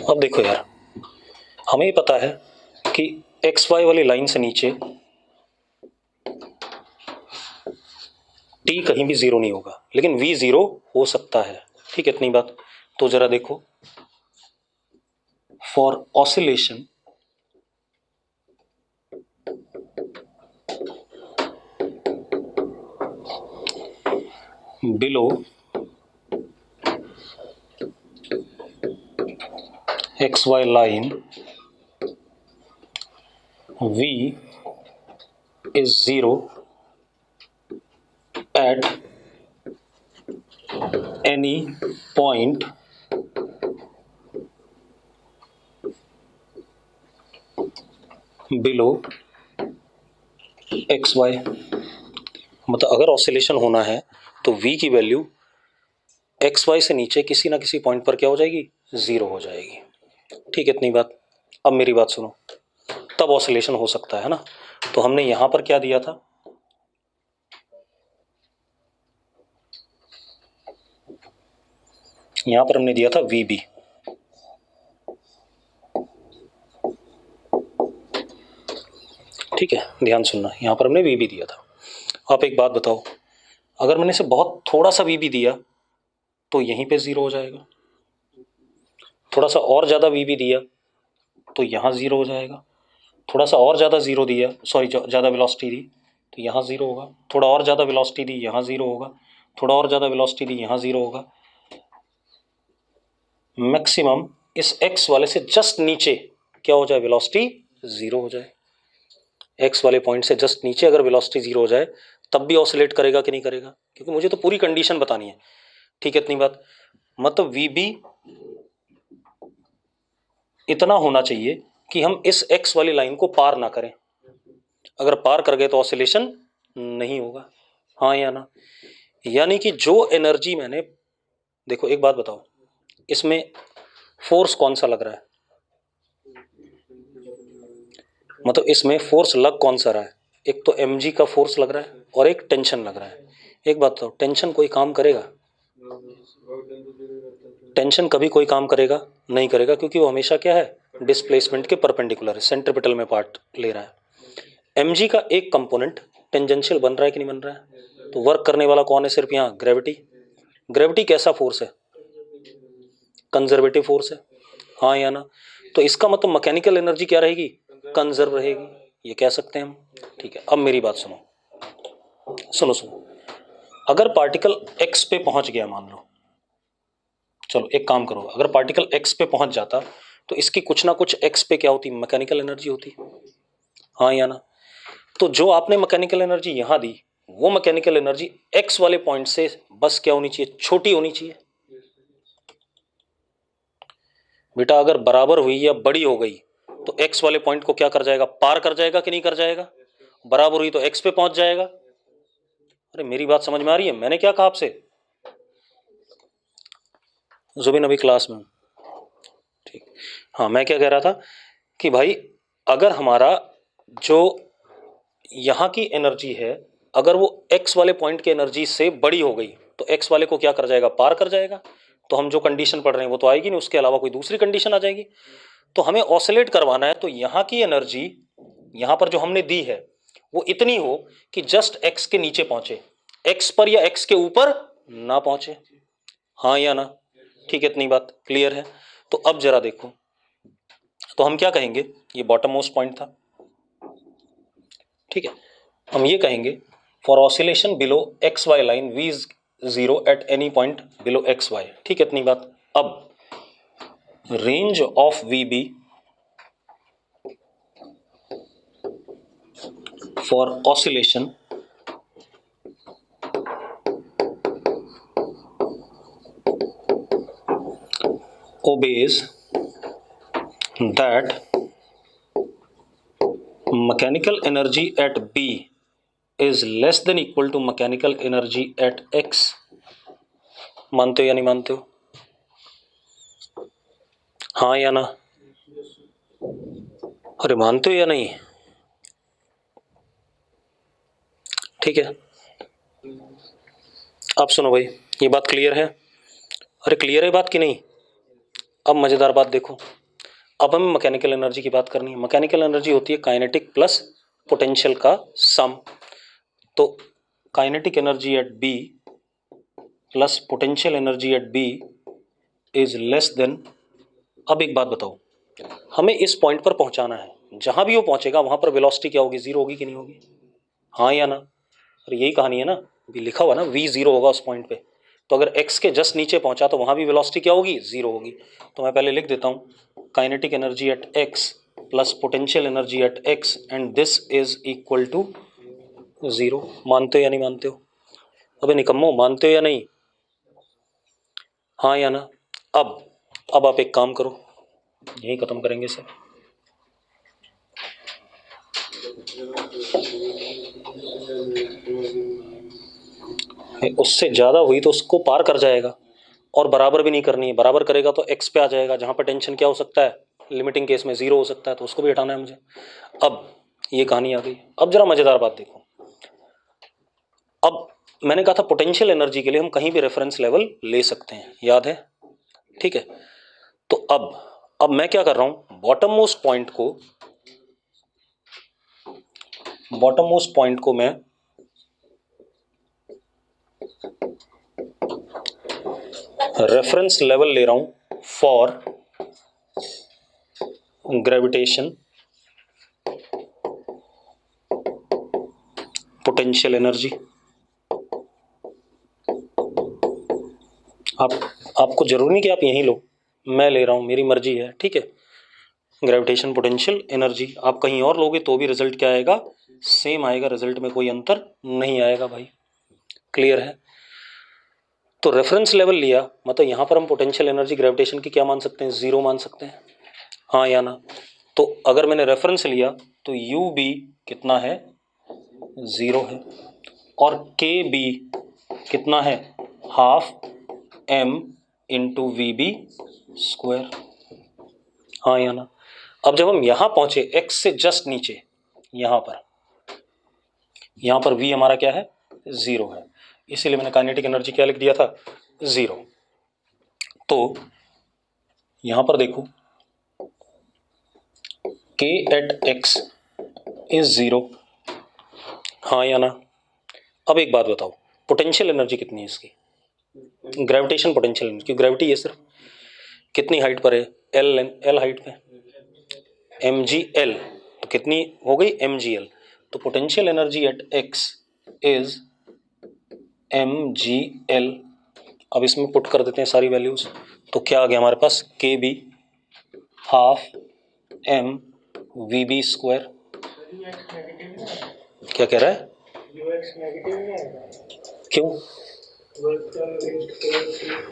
अब देखो यार, हमें पता है कि एक्स वाई वाली लाइन से नीचे टी कहीं भी जीरो नहीं होगा, लेकिन वी जीरो हो सकता है, ठीक है इतनी बात। तो जरा देखो, for oscillation below X Y line v is 0 at any point below X Y. मतलब अगर ऑसिलेशन होना है तो v की वैल्यू एक्स वाई से नीचे किसी ना किसी पॉइंट पर क्या हो जाएगी, जीरो हो जाएगी, ठीक है इतनी बात। अब मेरी बात सुनो, तब ऑसिलेशन हो सकता है ना। तो हमने यहां पर क्या दिया था, यहां पर हमने दिया था वी बी, ठीक है ध्यान सुनना, यहां पर हमने वी बी दिया था। आप एक बात बताओ, अगर मैंने इसे बहुत थोड़ा सा वी बी दिया तो यहीं पे जीरो हो जाएगा, थोड़ा सा और ज्यादा वी बी दिया तो यहां जीरो हो जाएगा, थोड़ा सा और ज़्यादा जीरो दिया, सॉरी ज़्यादा वेलोसिटी दी तो यहाँ जीरो होगा, थोड़ा और ज़्यादा वेलोसिटी दी यहाँ जीरो होगा, थोड़ा और ज़्यादा वेलोसिटी दी यहाँ जीरो होगा। मैक्सिमम इस x वाले से जस्ट नीचे क्या हो जाए, वेलोसिटी जीरो हो जाए। x वाले पॉइंट से जस्ट नीचे अगर वेलोसिटी जीरो हो जाए तब भी ऑसिलेट करेगा कि नहीं करेगा, क्योंकि मुझे तो पूरी कंडीशन बतानी है, ठीक है इतनी बात। मतलब वी बी इतना होना चाहिए कि हम इस x वाली लाइन को पार ना करें, अगर पार कर गए तो ऑसिलेशन नहीं होगा, हाँ या ना। यानी कि जो एनर्जी मैंने, देखो एक बात बताओ, इसमें फोर्स कौन सा लग रहा है, मतलब इसमें फोर्स लग कौन सा रहा है, एक तो mg का फोर्स लग रहा है और एक टेंशन लग रहा है। एक बात बताओ, टेंशन कोई काम करेगा, टेंशन कभी कोई काम करेगा नहीं करेगा, क्योंकि वो हमेशा क्या है, डिस्प्लेसमेंट के परपेंडिकुलर है, सेंट्रीपिटल में पार्ट ले रहा है। mg का एक कंपोनेंट टेंजेंशियल बन रहा है कि नहीं बन रहा है, तो वर्क करने वाला कौन है, सिर्फ यहाँ ग्रेविटी। ग्रेविटी कैसा फोर्स है, कंजर्वेटिव फोर्स है, हाँ या ना। तो इसका मतलब मैकेनिकल एनर्जी क्या रहेगी, कंजर्व रहेगी, ये कह सकते हैं हम, ठीक है। अब मेरी बात सुनो, सुनो सुनो, अगर पार्टिकल एक्स पे पहुंच गया मान लो, चलो एक काम करो, अगर पार्टिकल एक्स पे पहुंच जाता तो इसकी कुछ ना कुछ एक्स पे क्या होती, मैकेनिकल एनर्जी होती, हाँ या ना। तो जो आपने मैकेनिकल एनर्जी यहां दी वो मैकेनिकल एनर्जी एक्स वाले पॉइंट से बस क्या होनी चाहिए, छोटी होनी चाहिए। बेटा अगर बराबर हुई या बड़ी हो गई तो एक्स वाले पॉइंट को क्या कर जाएगा, पार कर जाएगा कि नहीं कर जाएगा, बराबर हुई तो एक्स पे पहुंच जाएगा। अरे मेरी बात समझ में आ रही है, मैंने क्या कहा आपसे, जुबिन अभी क्लास में, ठीक। हाँ मैं क्या कह रहा था कि भाई अगर हमारा जो यहाँ की एनर्जी है अगर वो एक्स वाले पॉइंट की एनर्जी से बड़ी हो गई तो एक्स वाले को क्या कर जाएगा, पार कर जाएगा। तो हम जो कंडीशन पढ़ रहे हैं वो तो आएगी नहीं, उसके अलावा कोई दूसरी कंडीशन आ जाएगी। तो हमें ऑसिलेट करवाना है तो यहाँ की एनर्जी यहाँ पर जो हमने दी है वो इतनी हो कि जस्ट एक्स के नीचे पहुंचे, एक्स पर या एक्स के ऊपर ना पहुंचे, हाँ या ना, ठीक है इतनी बात क्लियर है। तो अब जरा देखो, तो हम क्या कहेंगे, ये बॉटम मोस्ट पॉइंट था, ठीक है। हम ये कहेंगे for oscillation below X Y line V is zero at any point below X Y, ठीक है इतनी बात। अब range of V B for oscillation obeys that mechanical energy at B is less than equal to mechanical energy at X। मानते हो या नहीं मानते हो? हाँ या ना? अरे मानते हो या नहीं? ठीक है, अब सुनो भाई, ये बात क्लियर है? अरे क्लियर है बात कि नहीं? अब मजेदार बात देखो, अब हमें मैकेनिकल एनर्जी की बात करनी है। मैकेनिकल एनर्जी होती है काइनेटिक प्लस पोटेंशियल का सम। तो kinetic energy at B plus potential energy at B is less than. अब एक बात बताओ, हमें इस पॉइंट पर पहुंचाना है, जहां भी वो पहुंचेगा वहां पर वेलोसिटी क्या होगी? जीरो होगी कि नहीं होगी? हाँ या ना? अरे यही कहानी है ना, अभी लिखा हुआ ना v जीरो होगा उस पॉइंट पे। तो अगर x के जस्ट नीचे पहुंचा तो वहां भी वेलोसिटी क्या होगी? जीरो होगी। तो मैं पहले लिख देता हूं kinetic energy at x plus potential energy at x and this is equal to zero. मानते हो या नहीं मानते हो? अबे निकम्मो, मानते हो या नहीं? हाँ या ना? अब आप एक काम करो, यही खत्म करेंगे सर। उससे ज्यादा हुई तो उसको पार कर जाएगा, और बराबर भी नहीं करनी है। बराबर करेगा तो x पे आ जाएगा, जहां पर टेंशन क्या हो सकता है? लिमिटिंग केस में जीरो हो सकता है, तो उसको भी हटाना है मुझे। अब ये कहानी आ गई। अब जरा मजेदार बात देखो, अब मैंने कहा था पोटेंशियल एनर्जी के लिए हम कहीं भी रेफरेंस लेवल ले सकते हैं, याद है? ठीक है, तो अब मैं क्या कर रहा हूं, बॉटम मोस्ट पॉइंट को मैं रेफरेंस लेवल ले रहा हूं फॉर ग्रेविटेशन पोटेंशियल एनर्जी। आपको जरूरी नहीं कि आप यहीं लो, मैं ले रहा हूं, मेरी मर्जी है, ठीक है? ग्रेविटेशन पोटेंशियल एनर्जी आप कहीं और लोगे तो भी रिजल्ट क्या आएगा? सेम आएगा, रिजल्ट में कोई अंतर नहीं आएगा भाई। क्लियर है? तो रेफरेंस लेवल लिया, मतलब यहां पर हम पोटेंशियल एनर्जी ग्रेविटेशन की क्या मान सकते हैं? जीरो मान सकते हैं। हाँ या ना? तो अगर मैंने रेफरेंस लिया तो यू बी कितना है? जीरो है। और के बी कितना है? Half M into V B square. हाँ या ना? अब जब हम यहां पहुंचे एक्स से जस्ट नीचे, यहां पर v हमारा क्या है? जीरो है, इसीलिए मैंने काइनेटिक एनर्जी क्या लिख दिया था? जीरो। तो यहां पर देखो k at x is zero. हाँ या ना? अब एक बात बताओ, पोटेंशियल एनर्जी कितनी है इसकी? ग्रेविटेशन पोटेंशियल एनर्जी, ग्रेविटी है सिर्फ, कितनी हाइट पर है? एल हाइट पे, एम जी एल, तो कितनी हो गई? M G L. तो potential energy at X is M G L. अब इसमें पुट कर देते हैं सारी वैल्यूज, तो क्या आ गया हमारे पास? K B half M V B square. क्या कह रहा है? क्यों?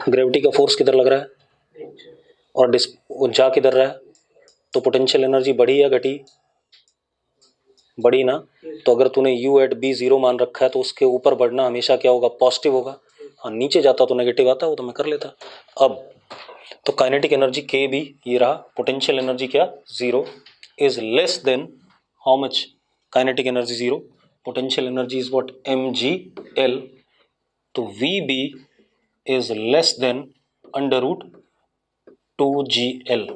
ग्रेविटी का फोर्स किधर लग रहा है और जा किधर रहा है? तो पोटेंशियल एनर्जी बढ़ी या घटी? बढ़ी ना? तो अगर तूने u एट बी जीरो मान रखा है तो उसके ऊपर बढ़ना हमेशा क्या होगा? पॉजिटिव होगा। हाँ, नीचे जाता तो नेगेटिव आता, वो तो मैं कर लेता। अब तो काइनेटिक एनर्जी के भी ये रहा, पोटेंशियल एनर्जी क्या? Zero, is less than how much? Kinetic energy zero, potential energy is what? M G L. तो V B is less than under root two G L.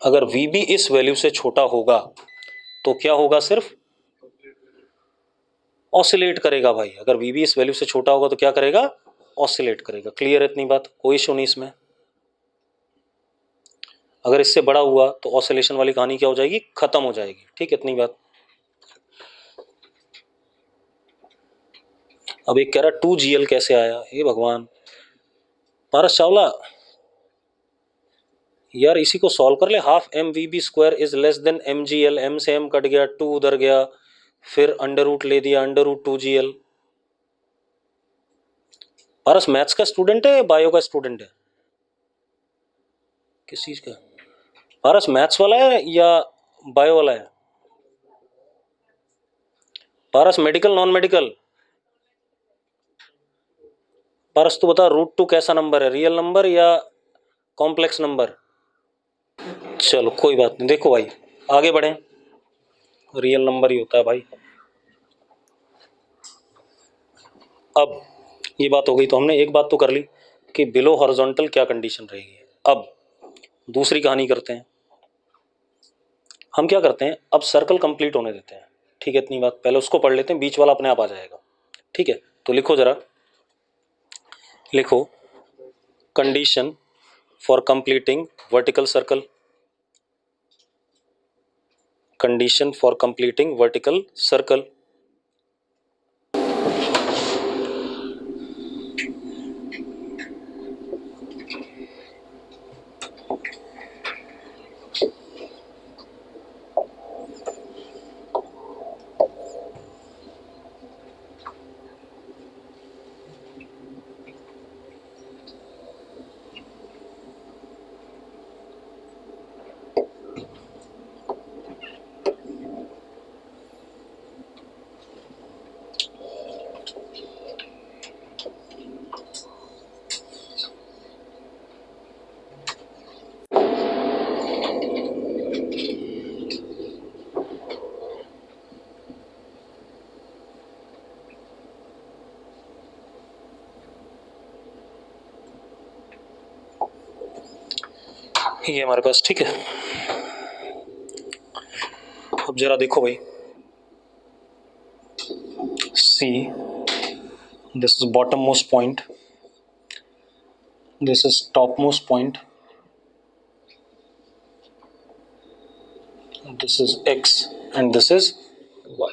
अगर वी बी इस value से छोटा होगा तो क्या होगा? सिर्फ ऑसिलेट करेगा भाई। अगर वी बी इस वैल्यू से छोटा होगा तो क्या करेगा? ऑसिलेट करेगा। क्लियर है इतनी बात? कोई इशू नहीं इसमें। अगर इससे बड़ा हुआ तो ऑसिलेशन वाली कहानी क्या हो जाएगी? खत्म हो जाएगी। ठीक है, इतनी बात। अब एक कह रहा 2GL कैसे आया? हे भगवान, पारस चावला यार इसी को सॉल्व कर ले। Half M V B square is less than M G L. M से एम कट गया, टू उधर गया, फिर अंडर रूट ले दिया, under root 2GL। Paras maths का स्टूडेंट है, बायो का स्टूडेंट है? किस चीज़ का? पारस मैथ्स वाला है या बायो वाला है? पारस मेडिकल नॉन मेडिकल? पारस तू बता, √2 कैसा नंबर है, रियल नंबर या कॉम्प्लेक्स नंबर? चलो कोई बात नहीं, देखो भाई आगे बढ़ें, रियल नंबर ही होता है भाई। अब ये बात हो गई, तो हमने एक बात तो कर ली कि बिलो हॉरिजॉन्टल क्या कंडीशन रहेगी। अब दूसरी कहानी करते हैं। हम क्या करते हैं, अब सर्कल कंप्लीट होने देते हैं, ठीक है, इतनी बात पहले उसको पढ़ लेते हैं, बीच वाला अपने आप आ जाएगा, ठीक है। तो लिखो जरा, लिखो condition for completing vertical circle, condition for completing vertical circle. ये हमारे पास, ठीक है। अब जरा देखो भाई, see this is bottom most point, this is top most point, this is x and this is y,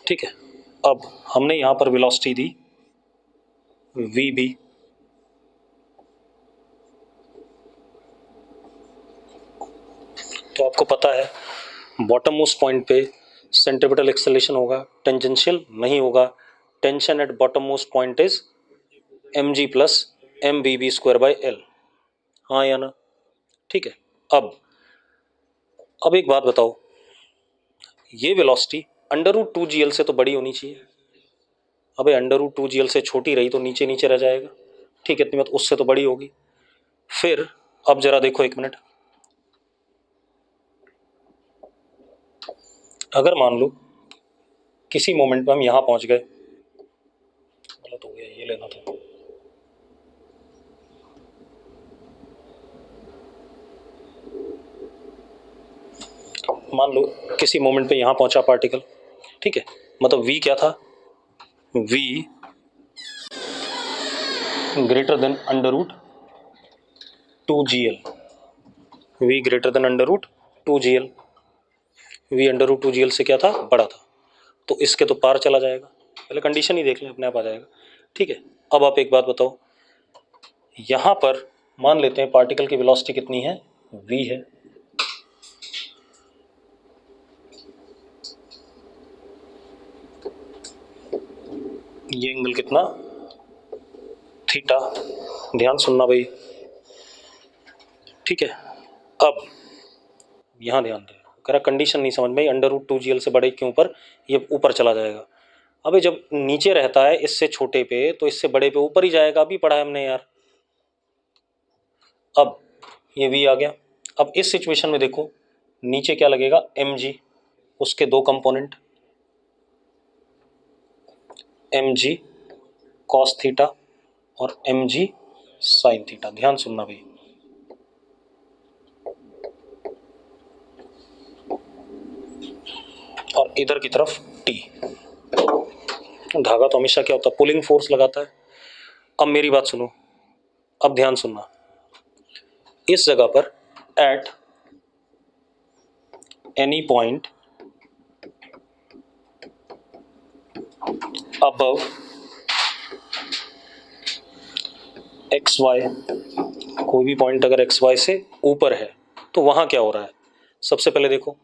ठीक है। अब हमने यहां पर वेलोसिटी दी vb, तो आपको पता है बॉटम मोस्ट पॉइंट पे सेंट्रीपिटल एक्सेलरेशन होगा, टेंजेंशियल नहीं होगा। Tension at bottom most point is mg plus mvb square by l, हाँ या ना, ठीक है। अब एक बात बताओ, ये वेलोसिटी √2gl से तो बड़ी होनी चाहिए। अबे √2gl से छोटी रही तो नीचे नीचे रह जाएगा, ठीक है, इतनी बात, उससे तो बड़ी होगी। फिर अब जरा देखो एक मिनट, अगर मान लो किसी मोमेंट पे हम यहां पहुंच गए, गलत हो गया, ये लेना था, मान लो किसी मोमेंट पे यहां पहुंचा पार्टिकल, ठीक है, मतलब v क्या था, v greater than √2gl, v greater than √2gl, v √2gl से क्या था, बड़ा था, तो इसके तो पार चला जाएगा, पहले कंडीशन ही देख लें, अपने आप आ जाएगा, ठीक है। अब आप एक बात बताओ, यहां पर मान लेते हैं पार्टिकल की वेलोसिटी कितनी है, v है, ये एंगल कितना, थीटा, ध्यान सुनना भाई, ठीक है। अब यहां ध्यान दे, कह रहा कंडीशन नहीं समझ में, √2gl से बड़े के ऊपर ये ऊपर चला जाएगा। अबे जब नीचे रहता है इससे छोटे पे, तो इससे बड़े पे ऊपर ही जाएगा, अभी पढ़ा है हमने यार। अब ये v आ गया। अब इस सिचुएशन में देखो नीचे क्या लगेगा, mg, उसके दो कंपोनेंट, mg cos थीटा और mg sin थीटा, ध्यान सुनना भाई। और इधर की तरफ t, धागा तो हमेशा क्या होता है, पुलिंग फोर्स लगाता है। अब मेरी बात सुनो, अब ध्यान सुनना, इस जगह पर at any point above X Y, कोई भी पॉइंट अगर एक्स वाई से ऊपर है तो वहां क्या हो रहा है, सबसे पहले देखो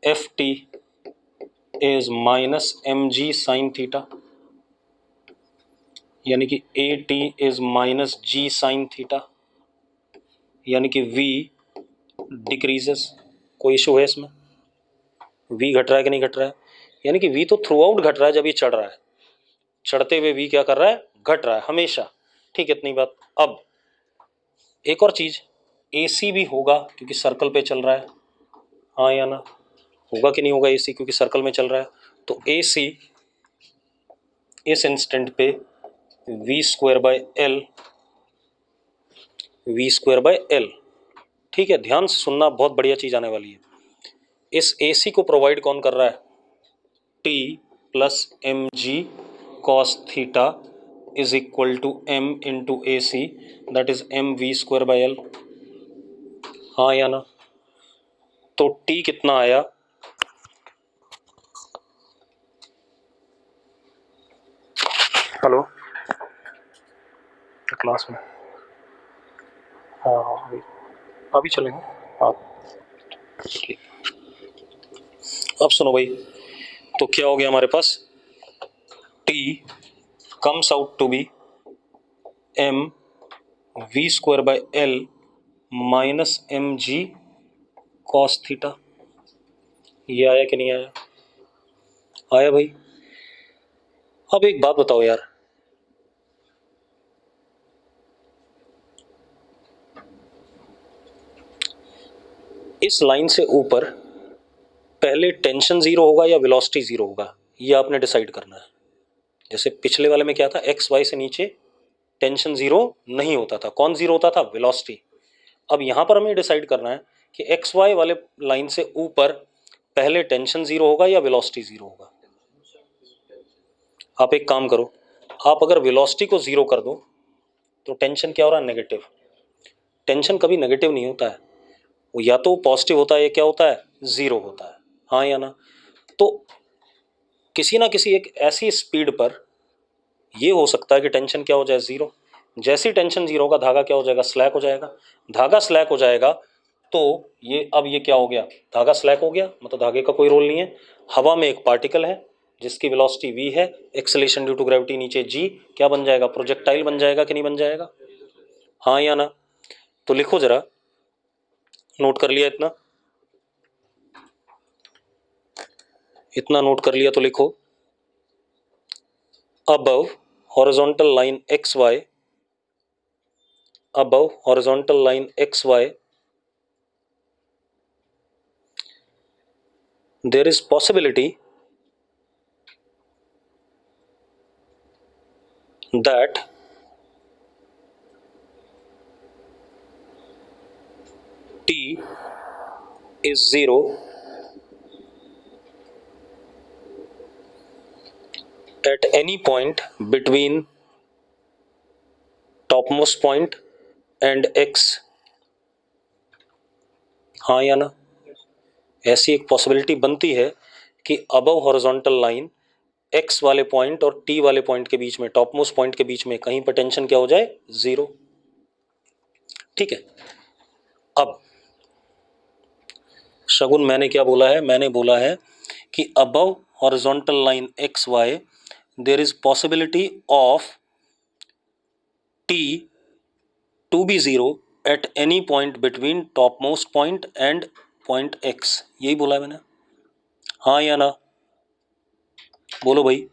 F T is minus M G sine theta, यानी कि A T is minus G sine theta, यानी कि v डिक्रीजेस। कोई इशू है इसमें? v घट रहा है कि नहीं घट रहा है? यानी कि v तो थ्रू आउट घट रहा है जब ये चढ़ रहा है, चढ़ते हुए v क्या कर रहा है? घट रहा है हमेशा। ठीक है, इतनी बात। अब एक और चीज, AC भी होगा क्योंकि सर्कल पे चल रहा है, हाँ या ना? होगा कि नहीं होगा AC क्योंकि सर्कल में चल रहा है? तो AC इस इंस्टेंट पे v²/L, v²/L। ठीक है, ध्यान से सुनना, बहुत बढ़िया चीज आने वाली है। इस AC को प्रोवाइड कौन कर रहा है? T plus mg cos theta is equal to m into AC, that is mv²/L, हाँ या ना? तो T कितना आया? हेलो, क्लास में? हाँ हाँ, अभी चलेंगे। हाँ ठीक। अब सुनो भाई, तो क्या हो गया हमारे पास? T comes out to be m v²/L minus mg cos theta. ये आया कि नहीं आया? आया भाई। अब एक बात बताओ यार, इस लाइन से ऊपर पहले टेंशन जीरो होगा या वेलोसिटी जीरो होगा, ये आपने डिसाइड करना है। जैसे पिछले वाले में क्या था, एक्स वाई से नीचे टेंशन जीरो नहीं होता था, कौन जीरो होता था? वेलोसिटी। अब यहां पर हमें डिसाइड करना है कि एक्स वाई वाले लाइन से ऊपर पहले टेंशन जीरो होगा या वेलोसिटी जीरो होगा। आप एक काम करो, आप अगर वेलोसिटी को जीरो कर दो तो टेंशन क्या हो रहा है? नेगेटिव। टेंशन कभी नेगेटिव नहीं होता है, वो या तो पॉजिटिव होता है या क्या होता है? जीरो होता है, हाँ या ना? तो किसी ना किसी एक ऐसी स्पीड पर ये हो सकता है कि टेंशन क्या हो जाए? जीरो। जैसी टेंशन जीरो होगा, धागा क्या हो जाएगा? स्लैक हो जाएगा। धागा स्लैक हो जाएगा तो ये, अब ये क्या हो गया? धागा स्लैक हो गया, मतलब धागे का कोई रोल नहीं है। हवा में एक पार्टिकल है जिसकी वेलोसिटी v है, एक्सेलेरेशन ड्यू टू ग्रेविटी नीचे g, क्या बन जाएगा? प्रोजेक्टाइल बन जाएगा कि नहीं बन जाएगा? हाँ या ना? तो लिखो जरा, नोट कर लिया इतना? इतना नोट कर लिया तो लिखो, above horizontal line xy, above horizontal line xy there is possibility that t is zero at any point between topmost point and x, हाँ या ना? ऐसी एक पॉसिबिलिटी बनती है कि अबव हॉरिजॉन्टल लाइन x वाले पॉइंट और t वाले पॉइंट के बीच में, टॉपमोस्ट पॉइंट के बीच में कहीं पर टेंशन क्या हो जाए? जीरो। ठीक है। अब शगुन, मैंने क्या बोला है? मैंने बोला है कि above horizontal line X Y there is possibility of t to be zero at any point between top most point and point x, यही बोला है मैंने, हाँ या ना? बोलो भाई।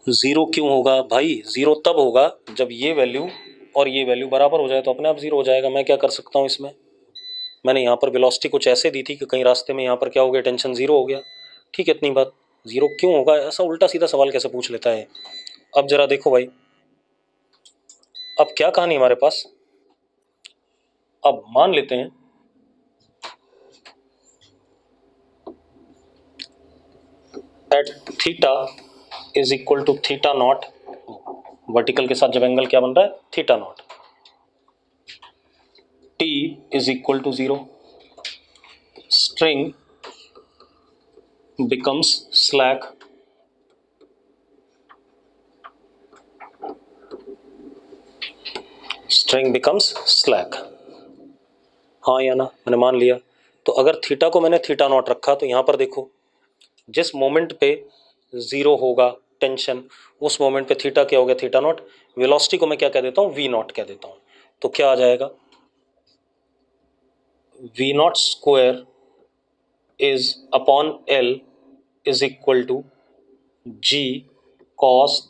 जीरो क्यों होगा भाई? जीरो तब होगा जब ये वैल्यू और ये वैल्यू बराबर हो जाए, तो अपने आप जीरो हो जाएगा। मैं क्या कर सकता हूँ इसमें? मैंने यहाँ पर वेलोसिटी कुछ ऐसे दी थी कि कहीं रास्ते में यहाँ पर क्या हो गया? टेंशन जीरो हो गया। ठीक है, इतनी बात। जीरो क्यों होगा? ऐसा उल्टा सीधा सवाल कैसे पूछ लेता है? अब जरा देखो भाई, अब क्या कहानी हमारे पास? अब मान लेते हैं at theta is equal to theta naught, vertical के साथ जब एंगल क्या बन रहा है? Theta naught, T is equal to zero, string becomes slack, string becomes slack, हाँ या ना? मैंने मान लिया। तो अगर थीटा को मैंने थीटा नॉट रखा तो यहां पर देखो, जिस मोमेंट पे जीरो होगा टेंशन, उस मोमेंट पे थीटा क्या हो गया, थीटा नॉट। वेलोसिटी को मैं क्या कह देता हूँ, वी नॉट कह देता हूँ। तो क्या आ जाएगा, V naught square is upon L is equal to G cos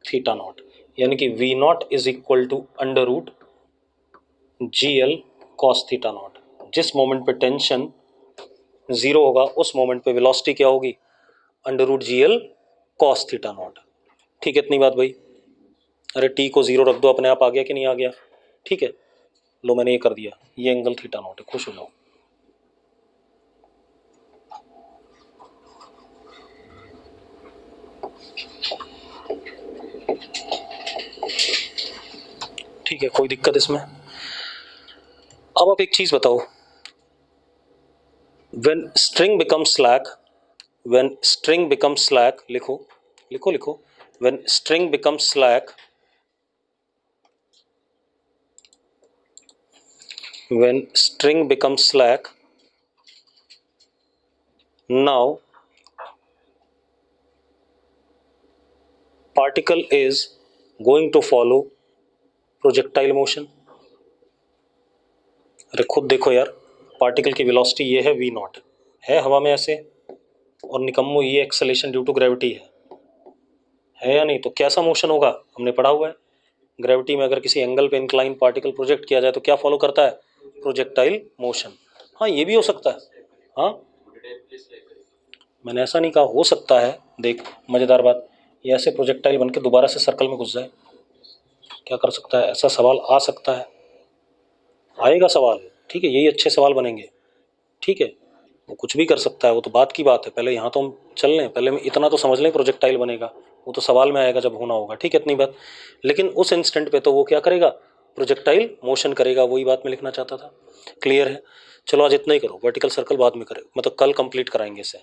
theta naught, यानी कि V naught is equal to under root G L cos theta naught. जिस मोमेंट पे टेंशन जीरो होगा उस मोमेंट पे वेलोसिटी क्या होगी, under root G L cos theta naught. ठीक है, इतनी बात भाई। अरे टी को जीरो रख दो, अपने आप आ गया कि नहीं आ गया, ठीक है। लो मैंने ये कर दिया, ये एंगल थीटा नॉट है, खुश हो जाओ। ठीक है, कोई दिक्कत इसमें। अब आप एक चीज बताओ, when string becomes slack, when string becomes slack, लिखो लिखो लिखो, when string becomes slack, when string becomes slack, now particle is going to follow projectile motion। अरे खुद देखो यार, पार्टिकल की वेलोसिटी ये है, वी नॉट है हवा में ऐसे, और निकम्मो ये एक्सेलेरेशन ड्यू टू ग्रेविटी है या नहीं। तो कैसा मोशन होगा, हमने पढ़ा हुआ है, ग्रेविटी में अगर किसी एंगल पे इंक्लाइन पार्टिकल प्रोजेक्ट किया जाए तो क्या फॉलो करता है, प्रोजेक्टाइल मोशन। हाँ ये भी हो सकता है, हाँ मैंने ऐसा नहीं कहा, हो सकता है। देख मजेदार बात, ये ऐसे प्रोजेक्टाइल बन के दोबारा से सर्कल में घुस जाए, क्या कर सकता है, ऐसा सवाल आ सकता है, आएगा सवाल, ठीक है, यही अच्छे सवाल बनेंगे, ठीक है। वो कुछ भी कर सकता है, वो तो बात की बात है, पहले यहाँ तो हम चल लें, पहले इतना तो समझ लें प्रोजेक्टाइल बनेगा, वो तो सवाल में आएगा जब होना होगा, ठीक है, इतनी बात। लेकिन उस इंस्टेंट पे तो वो क्या करेगा, प्रोजेक्टाइल मोशन करेगा, वही बात मैं लिखना चाहता था। क्लियर है, चलो आज इतना ही करो, वर्टिकल सर्कल बाद में करें, मतलब कल कंप्लीट कराएंगे इसे।